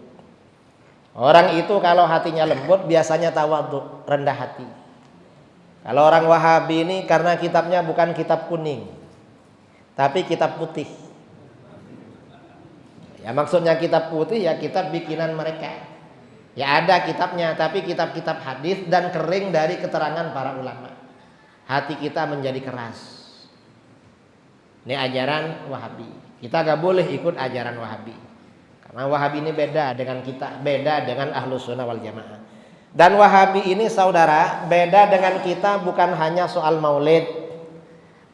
Orang itu kalau hatinya lembut biasanya tawadhu, rendah hati. Kalau orang Wahabi ini karena kitabnya bukan kitab kuning, tapi kitab putih. Ya maksudnya kitab putih ya kitab bikinan mereka. Ya ada kitabnya tapi kitab-kitab hadis dan kering dari keterangan para ulama. Hati kita menjadi keras. Ini ajaran Wahabi. Kita gak boleh ikut ajaran Wahabi. Karena Wahabi ini beda dengan kita, beda dengan Ahlus Sunnah wal Jamaah. Dan Wahabi ini saudara beda dengan kita bukan hanya soal maulid,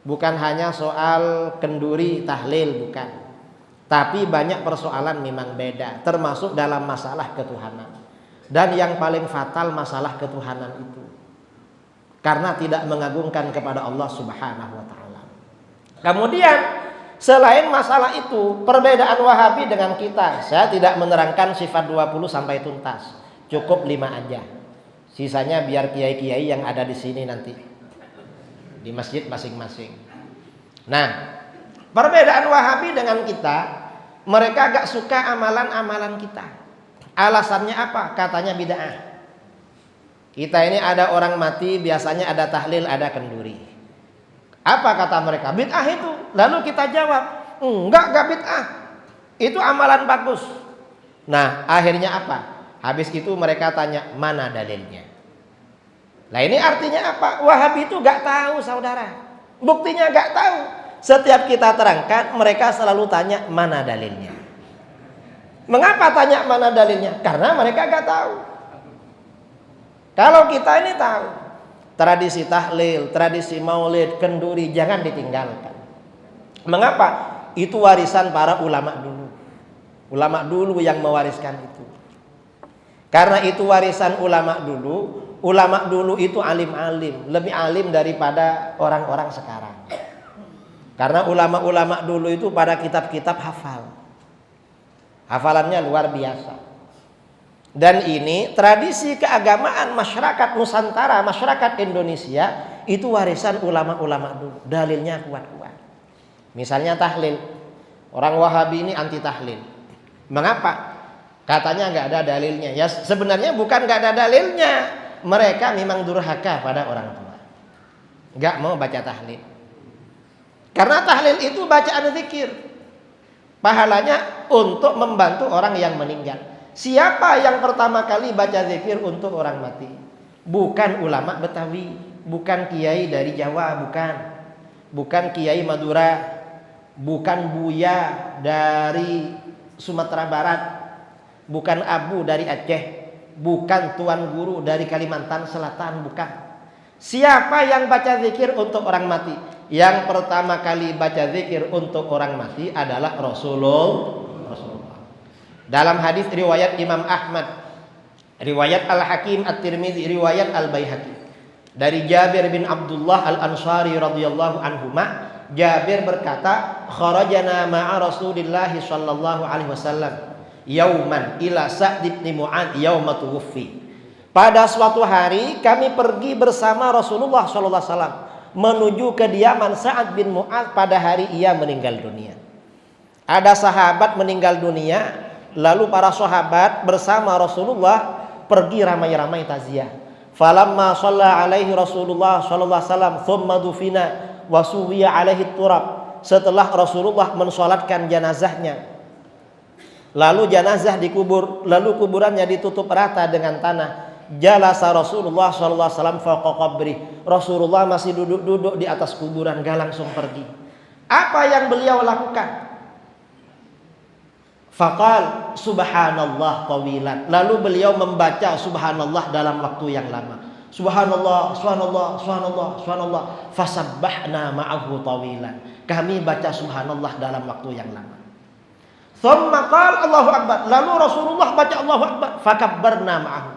bukan hanya soal kenduri, tahlil, bukan. Tapi banyak persoalan memang beda, termasuk dalam masalah ketuhanan. Dan yang paling fatal masalah ketuhanan itu. Karena tidak mengagungkan kepada Allah Subhanahu wa taala. Kemudian selain masalah itu, perbedaan Wahabi dengan kita, saya tidak menerangkan sifat 20 sampai tuntas. Cukup 5 aja. Sisanya biar kiai-kiai yang ada di sini nanti di masjid masing-masing. Nah, perbedaan Wahabi dengan kita, mereka gak suka amalan-amalan kita. Alasannya apa? Katanya bid'ah. Kita ini ada orang mati, biasanya ada tahlil, ada kenduri. Apa kata mereka? Bid'ah itu. Lalu kita jawab, enggak bid'ah. Itu amalan bagus. Nah, akhirnya apa? Habis itu mereka tanya, mana dalilnya? Nah ini artinya apa? Wahabi itu gak tahu saudara. Buktinya gak tahu. Setiap kita terangkan, mereka selalu tanya mana dalilnya. Mengapa tanya mana dalilnya? Karena mereka gak tahu. Kalau kita ini tahu, tradisi tahlil, tradisi maulid, kenduri jangan ditinggalkan. Mengapa? Itu warisan para ulama dulu. Ulama dulu yang mewariskan itu. Karena itu warisan ulama dulu. Ulama dulu itu alim-alim, lebih alim daripada orang-orang sekarang. Karena ulama-ulama dulu itu pada kitab-kitab hafal. Hafalannya luar biasa. Dan ini tradisi keagamaan masyarakat Nusantara, masyarakat Indonesia, itu warisan ulama-ulama dulu. Dalilnya kuat-kuat. Misalnya tahlil. Orang Wahabi ini anti tahlil. Mengapa? Katanya nggak ada dalilnya. Ya sebenarnya bukan nggak ada dalilnya. Mereka memang durhaka pada orang tua. Nggak mau baca tahlil. Karena tahlil itu bacaan zikir. Pahalanya untuk membantu orang yang meninggal. Siapa yang pertama kali baca zikir untuk orang mati? Bukan ulama Betawi, bukan kiai dari Jawa, bukan kiai Madura, bukan buya dari Sumatera Barat, bukan abu dari Aceh, bukan tuan guru dari Kalimantan Selatan, bukan. Siapa yang baca zikir untuk orang mati? Yang pertama kali baca zikir untuk orang mati adalah Rasulullah. Dalam hadis riwayat Imam Ahmad, riwayat Al-Hakim At-Tirmidzi, riwayat Al-Baihaqi, dari Jabir bin Abdullah Al-Ansari radhiyallahu anhuma, Jabir berkata, kharajana ma'a Rasulillah sallallahu alaihi wasallam yauman ila Sa'd bin Mu'adz yauma tuwfi. Pada suatu hari kami pergi bersama Rasulullah sallallahu alaihi wasallam menuju kediaman Sa'ad bin Mu'adz pada hari ia meninggal dunia. Ada sahabat meninggal dunia, lalu para sahabat bersama Rasulullah pergi ramai-ramai taziah. Falamma shalla alaihi Rasulullah sallallahu alaihi wasallam thumma dufina wa suwiya alaihi turab. Setelah Rasulullah mensolatkan jenazahnya, lalu jenazah dikubur, lalu kuburannya ditutup rata dengan tanah. Jalasa Rasulullah sallallahu alaihi wasallam fawqa qabri. Rasulullah masih duduk-duduk di atas kuburan, gak langsung pergi. Apa yang beliau lakukan? Faqal subhanallah tawilan. Lalu beliau membaca subhanallah dalam waktu yang lama. Subhanallah, subhanallah, subhanallah, subhanallah. Fasabbahna ma'ahu tawilan. Kami baca subhanallah dalam waktu yang lama. Thumma qala Allahu akbar. Lalu Rasulullah baca Allahu akbar. Fakabbarna ma'ahu.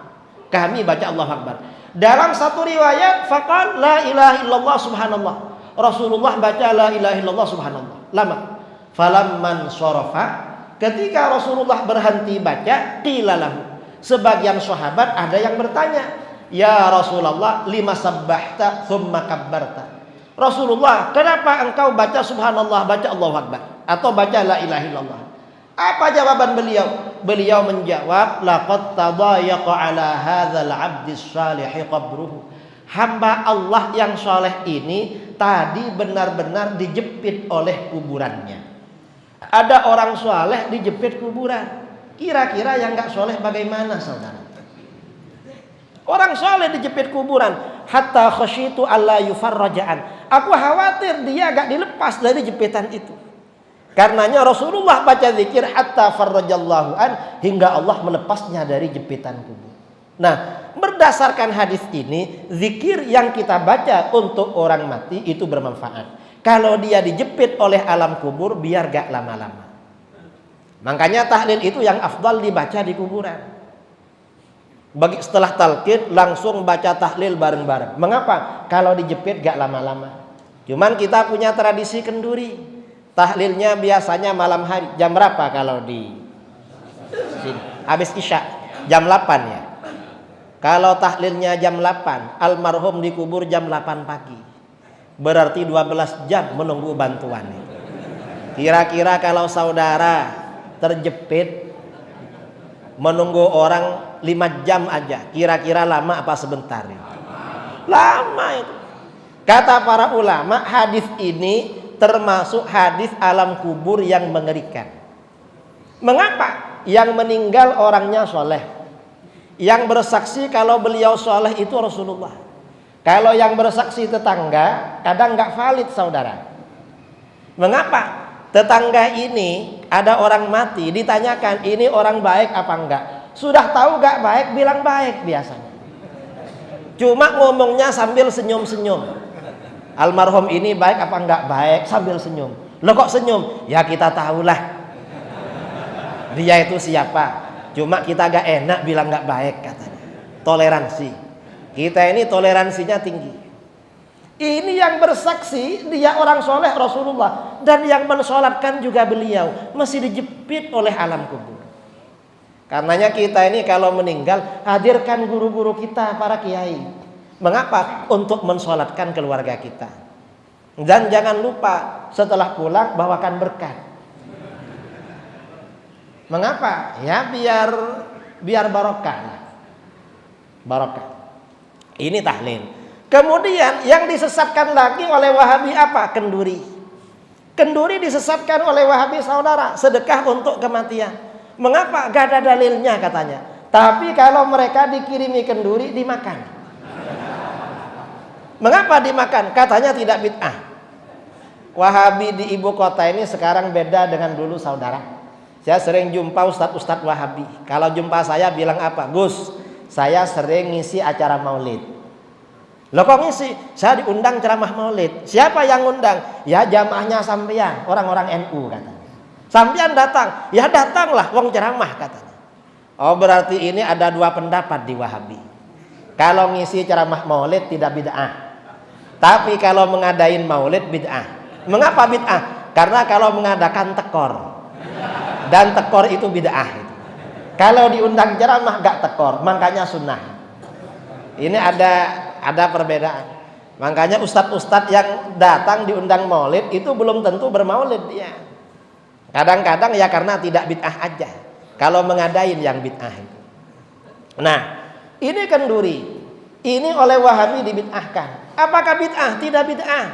Kami baca Allahu akbar. Dalam satu riwayat faqal la ilaha illallah subhanallah. Rasulullah baca la ilaha illallah subhanallah. Lama. Falamman sharafa, ketika Rasulullah berhenti baca, qila lahu, sebagian sahabat ada yang bertanya, ya Rasulullah lima sabbahta thumma kabbarta. Rasulullah, kenapa engkau baca subhanallah, baca Allahu akbar, atau baca la ilaha illallah? Apa jawaban beliau? Beliau menjawab, laqad tadayaqa ala hadzal 'abdis salih qabruhu. Hamba Allah yang soleh ini tadi benar-benar dijepit oleh kuburannya. Ada orang soleh dijepit kuburan. Kira-kira yang gak soleh bagaimana, saudara? Orang soleh dijepit kuburan. Hatta khasyitu alla yufarraja'an. Aku khawatir dia gak dilepas dari jepitan itu. Karenanya Rasulullah baca zikir hatta farrajallahu an, hingga Allah melepasnya dari jepitan kubur. Nah, berdasarkan hadis ini, zikir yang kita baca untuk orang mati itu bermanfaat. Kalau dia dijepit oleh alam kubur, biar gak lama-lama. Makanya tahlil itu yang afdal dibaca di kuburan. Setelah talqin langsung baca tahlil bareng-bareng. Mengapa? Kalau dijepit gak lama-lama. Cuman kita punya tradisi kenduri. Tahlilnya biasanya malam hari. Jam berapa kalau di sini? Habis isya. Jam 8 ya. Kalau tahlilnya jam 8, almarhum dikubur jam 8 pagi. Berarti 12 jam menunggu bantuan. Kira-kira kalau saudara terjepit menunggu orang 5 jam aja, kira-kira lama apa sebentar? Lama itu. Kata para ulama, hadis ini termasuk hadis alam kubur yang mengerikan. Mengapa? Yang meninggal orangnya soleh, yang bersaksi kalau beliau soleh itu Rasulullah. Kalau yang bersaksi tetangga, kadang nggak valid, saudara. Mengapa? Tetangga ini ada orang mati, ditanyakan ini orang baik apa enggak. Sudah tahu nggak baik, bilang baik biasanya. Cuma ngomongnya sambil senyum-senyum. Almarhum ini baik apa enggak baik, sambil senyum. Loh kok senyum? Ya kita tahulah dia itu siapa. Cuma kita nggak enak bilang nggak baik, katanya. Toleransi. Kita ini toleransinya tinggi. Ini yang bersaksi dia orang soleh Rasulullah, dan yang mensolatkan juga beliau, masih dijepit oleh alam kubur. Karenanya kita ini kalau meninggal, hadirkan guru-guru kita, para kiai. Mengapa? Untuk mensolatkan keluarga kita. Dan jangan lupa setelah pulang bawakan berkat. Mengapa? Ya biar barokah. Barokah. Ini tahlil. Kemudian yang disesatkan lagi oleh Wahabi apa? Kenduri. Kenduri disesatkan oleh Wahabi, saudara. Sedekah untuk kematian. Mengapa? Gak ada dalilnya katanya. Tapi kalau mereka dikirimi kenduri, dimakan. Mengapa dimakan? Katanya tidak bid'ah. Wahabi di ibu kota ini sekarang beda dengan dulu, saudara. Saya sering jumpa ustadz-ustadz Wahabi. Kalau jumpa saya bilang apa? Gus, saya sering ngisi acara maulid. Loh kok ngisi? Saya diundang ceramah maulid. Siapa yang undang? Ya jamaahnya sampean, orang-orang NU katanya. Sampean datang? Ya datanglah, wong ceramah katanya. Oh berarti ini ada dua pendapat di Wahabi. Kalau ngisi ceramah maulid tidak bid'ah. Tapi kalau mengadain maulid bid'ah. Mengapa bid'ah? Karena kalau mengadakan tekor. Dan tekor itu bid'ah. Kalau diundang ceramah gak tekor, makanya sunnah. Ini ada perbedaan. Makanya ustadz-ustadz yang datang diundang maulid itu belum tentu bermaulid dia. Kadang-kadang ya karena tidak bid'ah aja. Kalau mengadain yang bid'ah itu. Nah, ini kenduri. Ini oleh Wahabi dibid'ahkan. Apakah bid'ah? Tidak bid'ah.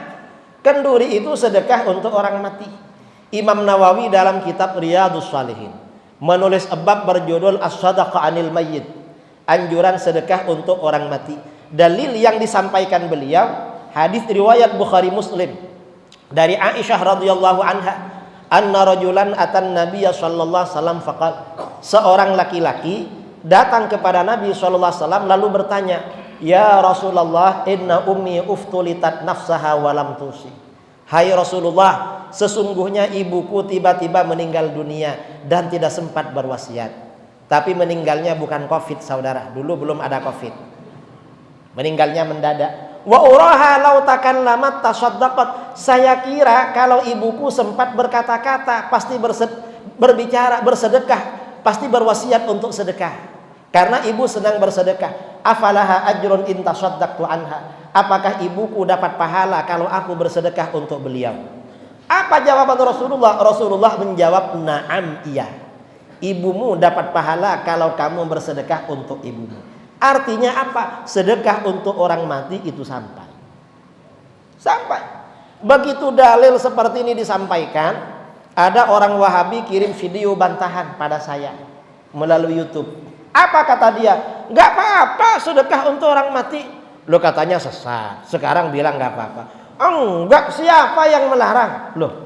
Kenduri itu sedekah untuk orang mati. Imam Nawawi dalam kitab Riyadhus Shalihin menulis bab berjudul As-Shadaqah 'anil Mayyit. Anjuran sedekah untuk orang mati. Dalil yang disampaikan beliau hadis riwayat Bukhari Muslim dari Aisyah radhiyallahu anha, anna rajulan atan nabiyya sallallahu alaihi wasallam faqal, seorang laki-laki datang kepada Nabi sallallahu alaihi wasallam lalu bertanya, ya Rasulullah, inna ummi uftulitat nafsaha wa lam tusi. Hai Rasulullah, sesungguhnya ibuku tiba-tiba meninggal dunia dan tidak sempat berwasiat. Tapi meninggalnya bukan Covid, saudara. Dulu belum ada Covid. Meninggalnya mendadak. Wa uraha law takallamat tasaddaqat. Saya kira kalau ibuku sempat berkata-kata, pasti berbicara, bersedekah, pasti berwasiat untuk sedekah. Karena ibu senang bersedekah. Afalaha ajrun in tasaddaqtu anha. Apakah ibuku dapat pahala kalau aku bersedekah untuk beliau? Apa jawaban Rasulullah? Rasulullah menjawab, na'am, iya. Ibumu dapat pahala kalau kamu bersedekah untuk ibumu. Artinya apa? Sedekah untuk orang mati itu sampai. Sampai. Begitu dalil seperti ini disampaikan, ada orang Wahabi kirim video bantahan pada saya melalui YouTube. Apa kata dia? Gak apa-apa sedekah untuk orang mati. Loh katanya sesat. Sekarang bilang gak apa-apa. Enggak, siapa yang melarang? Loh,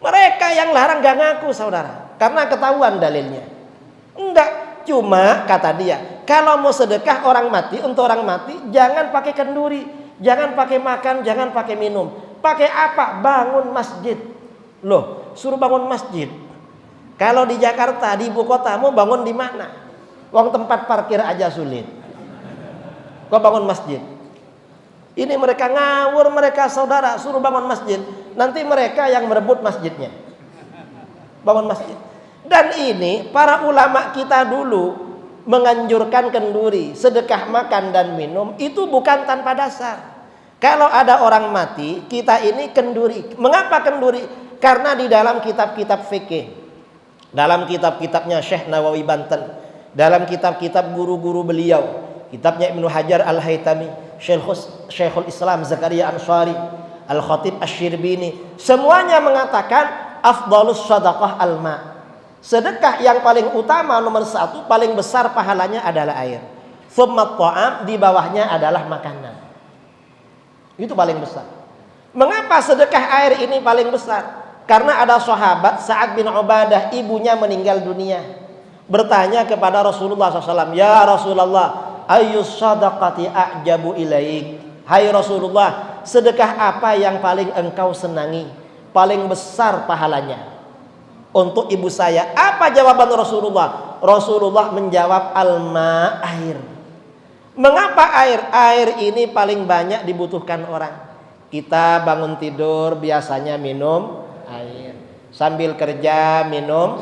mereka yang larang gak ngaku, saudara. Karena ketahuan dalilnya. Enggak. Cuma kata dia, kalau mau sedekah orang mati untuk orang mati, jangan pakai kenduri, jangan pakai makan, jangan pakai minum. Pakai apa? Bangun masjid. Loh, suruh bangun masjid. Kalau di Jakarta, di ibu kota, mau bangun di mana? Uang tempat parkir aja sulit. Kok bangun masjid? Ini mereka ngawur, mereka saudara, suruh bangun masjid. Nanti mereka yang merebut masjidnya. Bangun masjid. Dan ini para ulama kita dulu menganjurkan kenduri, sedekah makan dan minum itu bukan tanpa dasar. Kalau ada orang mati, kita ini kenduri. Mengapa kenduri? Karena di dalam kitab-kitab fikih, dalam kitab-kitabnya Syekh Nawawi Banten, dalam kitab-kitab guru-guru beliau, kitabnya Ibnu Hajar Al-Haytami, Syekhul Islam Zakaria Ansari, Al-Khatib Asy-Syirbini, semuanya mengatakan afdhalus shadaqah al-ma'. Sedekah yang paling utama nomor satu, paling besar pahalanya adalah air. Tsumma ta'am, di bawahnya adalah makanan. Itu paling besar. Mengapa sedekah air ini paling besar? Karena ada sahabat Sa'ad bin Ubadah, ibunya meninggal dunia. Bertanya kepada Rasulullah SAW, ya Rasulullah, ayyus sadaqati a'jabu ilaik. Hai Rasulullah, sedekah apa yang paling engkau senangi, paling besar pahalanya untuk ibu saya? Apa jawaban Rasulullah? Rasulullah menjawab, alma, air. Mengapa air? Air ini paling banyak dibutuhkan orang. Kita bangun tidur biasanya minum air. Sambil kerja minum.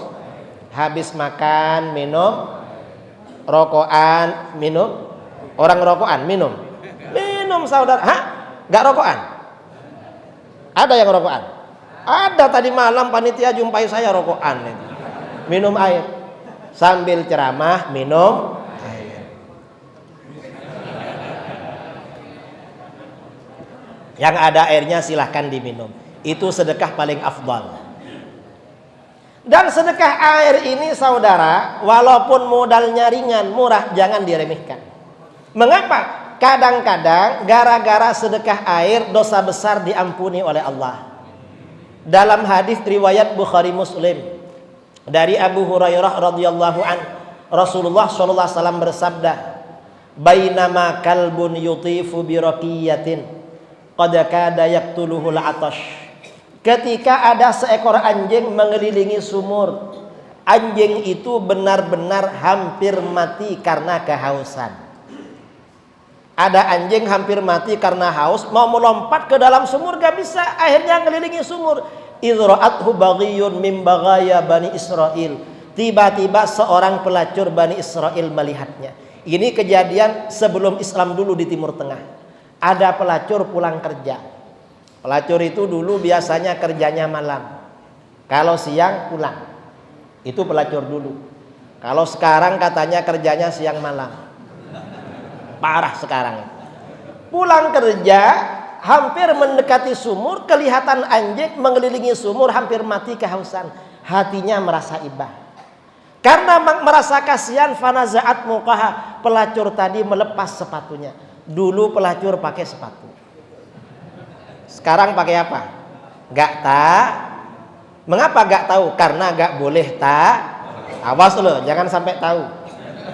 Habis makan minum. Rokokan minum. Orang rokokan minum. Minum, saudara. Hah? Gak rokokan? Ada yang rokokan? Ada, tadi malam panitia jumpai saya rokokan. Minum air. Sambil ceramah minum air. Yang ada airnya silahkan diminum. Itu sedekah paling afdal. Dan sedekah air ini, saudara, walaupun modalnya ringan, murah, jangan diremehkan. Mengapa? kadang-kadang gara-gara sedekah air dosa besar diampuni oleh Allah. Dalam hadis riwayat Bukhari Muslim dari Abu Hurairah radhiyallahu an, Rasulullah sallallahu alaihi wasallam bersabda, "Bainama kalbun yutifu bi raqiyatin qad kada yaqtuluhul atash." Ketika ada seekor anjing mengelilingi sumur, anjing itu benar-benar hampir mati karena kehausan. Ada anjing hampir mati karena haus, mau melompat ke dalam sumur gak bisa, akhirnya ngelilingi sumur. Idra'athu baghiyun min baghaya Bani Israel. Tiba-tiba seorang pelacur Bani Israel melihatnya. Ini kejadian sebelum Islam dulu di Timur Tengah. Ada pelacur pulang kerja. Pelacur itu dulu biasanya kerjanya malam. Kalau siang pulang. Itu pelacur dulu. Kalau sekarang katanya kerjanya siang malam. Parah sekarang. Pulang kerja, hampir mendekati sumur, kelihatan anjing mengelilingi sumur, hampir mati kehausan. Hatinya merasa iba. Karena merasa kasihan, fanaza'at muqaha, pelacur tadi melepas sepatunya. Dulu pelacur pakai sepatu. Sekarang pakai apa? Gak tahu. Mengapa gak tahu? Karena gak boleh tahu. Awas loh, jangan sampai tahu.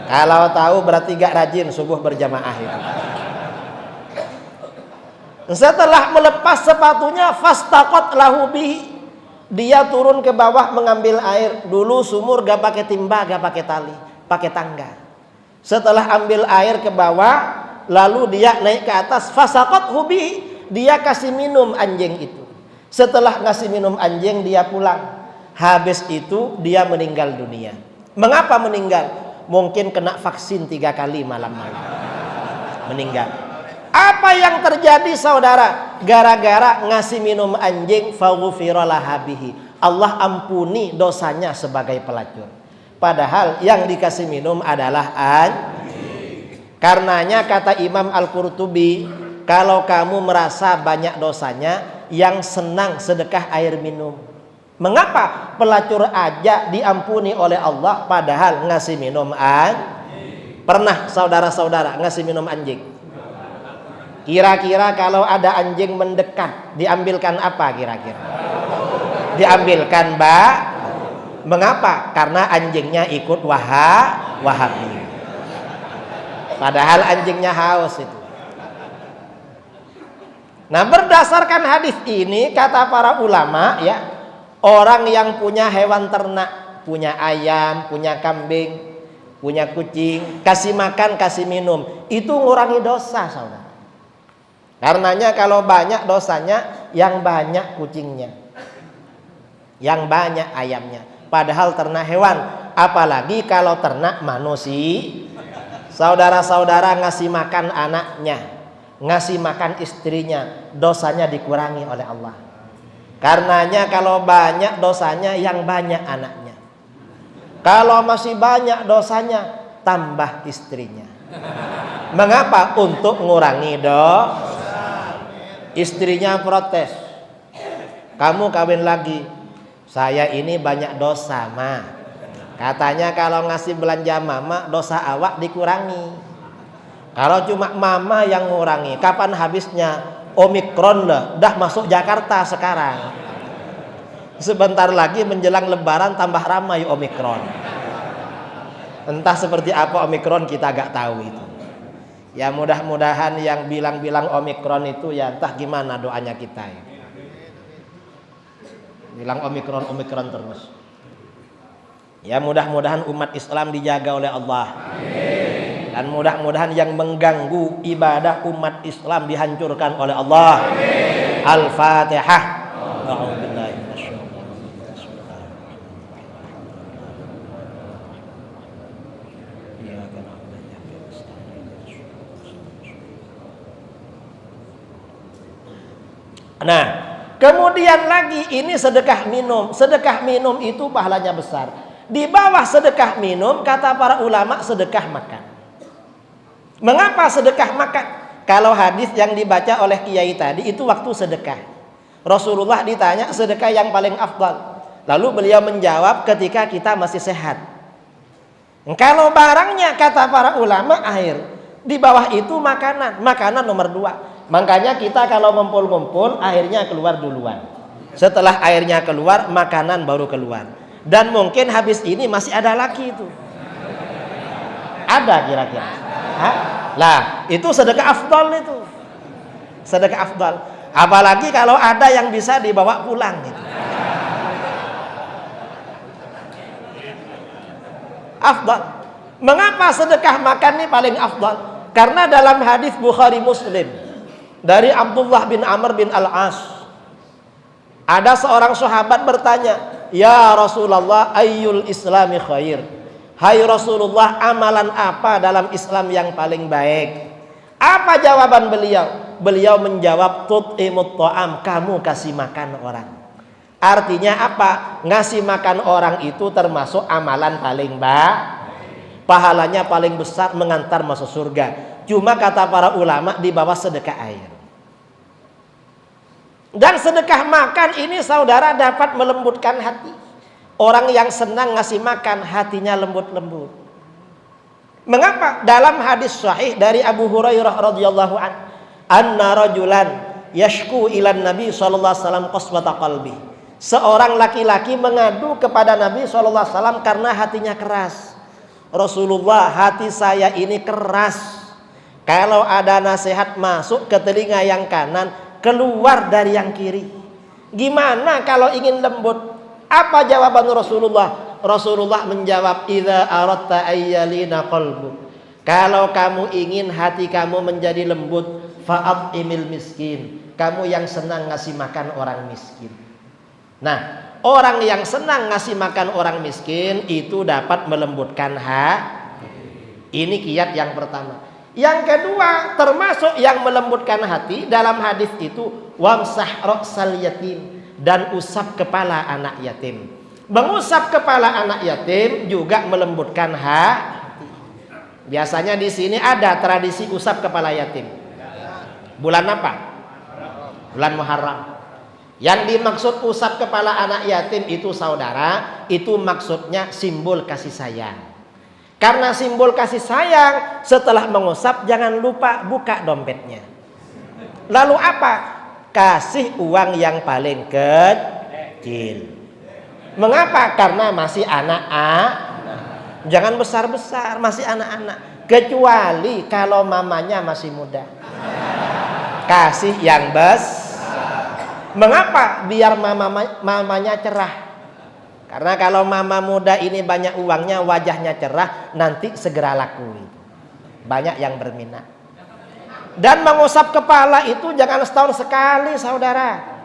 Kalau tahu berarti gak rajin subuh berjamaah itu. Setelah melepas sepatunya, fastaqat lahu bihi, dia turun ke bawah mengambil air. Dulu sumur gak pakai timba, gak pakai tali, pakai tangga. Setelah ambil air ke bawah, lalu dia naik ke atas, fasaqat bihi, dia kasih minum anjing itu. Setelah ngasih minum anjing, dia pulang. Habis itu dia meninggal dunia. Mengapa meninggal? Mungkin kena vaksin 3 kali malam-malam. Meninggal. Apa yang terjadi saudara? Gara-gara ngasih minum anjing, faghfira laha bihi, Allah ampuni dosanya sebagai pelacur. Padahal yang dikasih minum adalah anjing. Karenanya kata Imam Al-Qurtubi, kalau kamu merasa banyak dosanya, yang senang sedekah air minum. Mengapa pelacur aja diampuni oleh Allah padahal ngasih minum anjing? Pernah saudara-saudara ngasih minum anjing? Kira-kira kalau ada anjing mendekat, diambilkan apa kira-kira? Diambilkan mengapa? Karena anjingnya ikut Wahabi. Padahal anjingnya haus itu. Nah, berdasarkan hadis ini kata para ulama ya, orang yang punya hewan ternak, punya ayam, punya kambing, punya kucing, kasih makan, kasih minum, itu ngurangi dosa, saudara. Karenanya kalau banyak dosanya, yang banyak kucingnya, yang banyak ayamnya. Padahal ternak hewan, apalagi kalau ternak manusia. Saudara-saudara ngasih makan anaknya, ngasih makan istrinya, dosanya dikurangi oleh Allah. Karenanya kalau banyak dosanya, yang banyak anaknya. Kalau masih banyak dosanya, tambah istrinya. Mengapa? Untuk mengurangi dosa. Istrinya protes, kamu kawin lagi, saya ini banyak dosa ma. Katanya kalau ngasih belanja mama, dosa awak dikurangi. Kalau cuma mama yang ngurangi, kapan habisnya? Omikron lah, dah masuk Jakarta sekarang. Sebentar lagi menjelang lebaran tambah ramai Omikron. Entah seperti apa Omikron, kita gak tahu itu. Ya mudah-mudahan yang bilang-bilang Omikron itu ya entah gimana doanya kita ya. Bilang Omikron terus. Ya mudah-mudahan umat Islam dijaga oleh Allah. Amin. Dan mudah-mudahan yang mengganggu ibadah umat Islam dihancurkan oleh Allah. Al-Fatihah. Nah, kemudian lagi ini sedekah minum. Sedekah minum itu pahalanya besar. Di bawah sedekah minum kata para ulama sedekah makan. Mengapa sedekah makan? Kalau hadis yang dibaca oleh kiai tadi itu waktu sedekah. Rasulullah ditanya sedekah yang paling afdal. Lalu beliau menjawab ketika kita masih sehat. Kalau barangnya kata para ulama air. Di bawah itu makanan, makanan nomor 2. Makanya kita kalau ngumpul-ngumpul airnya keluar duluan. Setelah airnya keluar, makanan baru keluar. Dan mungkin habis ini masih ada lagi itu. Ada kira-kira. Lah, itu sedekah afdal itu. Sedekah afdal. Apalagi kalau ada yang bisa dibawa pulang gitu. Afdal. Mengapa sedekah makan ini paling afdal? Karena dalam hadis Bukhari Muslim dari Abdullah bin Amr bin Al-As, ada seorang sahabat bertanya, "Ya Rasulullah, ayyul islami khair?" Hai Rasulullah, amalan apa dalam Islam yang paling baik? Apa jawaban beliau? Beliau menjawab, tut'imut ta'am, kamu kasih makan orang. Artinya apa? Ngasih makan orang itu termasuk amalan paling baik. Pahalanya paling besar, mengantar masuk surga. Cuma kata para ulama di bawah sedekah air. Dan sedekah makan ini saudara dapat melembutkan hati. Orang yang senang ngasih makan hatinya lembut-lembut. Mengapa? Dalam hadis sahih dari Abu Hurairah radhiyallahu an, anna rajulan yashku ilan Nabi sallallahu alaihi wasallam qaswata qalbi. Seorang laki-laki mengadu kepada Nabi sallallahu alaihi wasallam karena hatinya keras. Rasulullah, hati saya ini keras. Kalau ada nasihat masuk ke telinga yang kanan, keluar dari yang kiri. Gimana kalau ingin lembut? Apa jawaban Rasulullah? Rasulullah menjawab, idza aradta ayyalina qalbu. Kalau kamu ingin hati kamu menjadi lembut, fa'at'imil miskin. Kamu yang senang ngasih makan orang miskin. Nah, orang yang senang ngasih makan orang miskin itu dapat melembutkan hati. Ini kiat yang pertama. Yang kedua, termasuk yang melembutkan hati dalam hadis itu, wamsah ra'sal yatim, dan usap kepala anak yatim. Mengusap kepala anak yatim juga melembutkan hati. Biasanya di sini ada tradisi usap kepala yatim. Bulan apa? Bulan Muharram. Yang dimaksud usap kepala anak yatim itu saudara, itu maksudnya simbol kasih sayang. Karena simbol kasih sayang, setelah mengusap jangan lupa buka dompetnya. Lalu apa? Kasih uang yang paling kecil. Mengapa? Karena masih anak-anak. Jangan besar-besar, masih anak-anak. Kecuali kalau mamanya masih muda. Kasih yang besar. Mengapa? Biar mamanya cerah. Karena kalau mama muda ini banyak uangnya, wajahnya cerah, nanti segera laku. Banyak yang berminat. Dan mengusap kepala itu jangan setahun sekali saudara.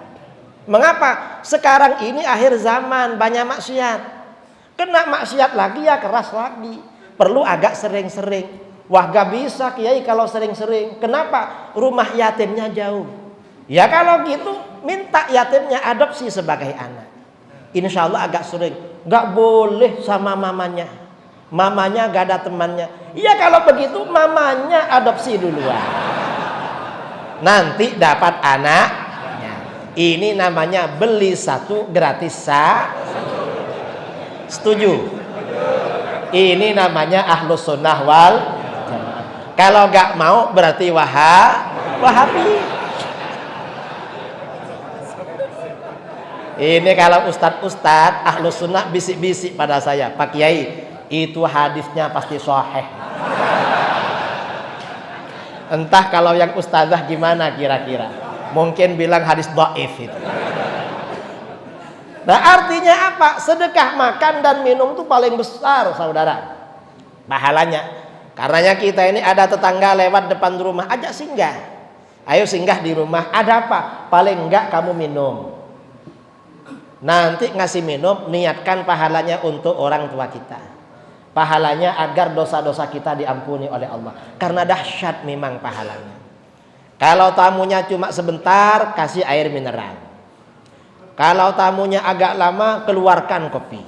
Mengapa? Sekarang ini akhir zaman, banyak maksiat. Kena maksiat lagi ya keras lagi. Perlu agak sering-sering. Wah gak bisa kiai kalau sering-sering. Kenapa? Rumah yatimnya jauh. Ya kalau gitu minta yatimnya adopsi sebagai anak. Insya Allah agak sering. Gak boleh sama mamanya. Mamanya gak ada temannya. Ya kalau begitu mamanya adopsi duluan. Nanti dapat anaknya. Ini namanya beli satu gratis satu. Setuju? Ini namanya ahlus sunnah wal jamaah. Kalau gak mau berarti wahabi. Ini kalau ustadz ahlus sunnah bisik-bisik pada saya, Pak Kiai, itu hadisnya pasti sahih. Entah kalau yang ustazah gimana kira-kira. Mungkin bilang hadis dhaif itu. Nah artinya apa? Sedekah makan dan minum itu paling besar saudara pahalanya. Karenanya kita ini ada tetangga lewat depan rumah, ajak singgah. Ayo singgah di rumah, ada apa? Paling enggak kamu minum. Nanti ngasih minum, niatkan pahalanya untuk orang tua kita. Pahalanya agar dosa-dosa kita diampuni oleh Allah. Karena dahsyat memang pahalanya. Kalau tamunya cuma sebentar, kasih air mineral. Kalau tamunya agak lama, keluarkan kopi.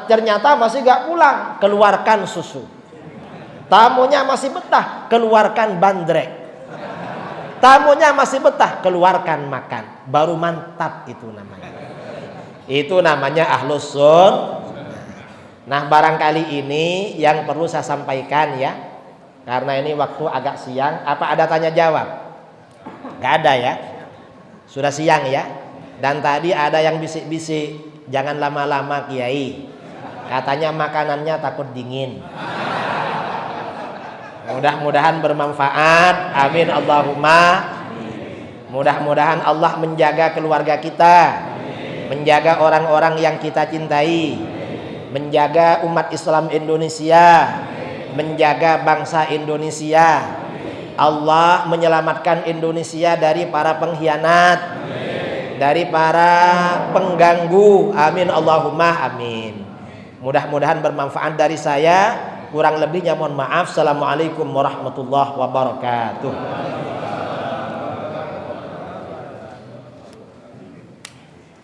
Ternyata masih gak pulang, keluarkan susu. Tamunya masih betah, keluarkan bandrek. Tamunya masih betah, keluarkan makan. Baru mantap itu namanya. Itu namanya ahlus sunnah. Nah barangkali ini yang perlu saya sampaikan ya. Karena ini waktu agak siang. Apa ada tanya jawab? Gak ada ya. Sudah siang ya. Dan tadi ada yang bisik-bisik, jangan lama-lama Kiai. Katanya makanannya takut dingin. Mudah-mudahan bermanfaat. Amin Allahumma. Mudah-mudahan Allah menjaga keluarga kita, menjaga orang-orang yang kita cintai, menjaga umat Islam Indonesia, menjaga bangsa Indonesia. Allah menyelamatkan Indonesia dari para pengkhianat, dari para pengganggu. Amin Allahumma amin. Mudah-mudahan bermanfaat dari saya. Kurang lebihnya mohon maaf. Assalamualaikum warahmatullahi wabarakatuh.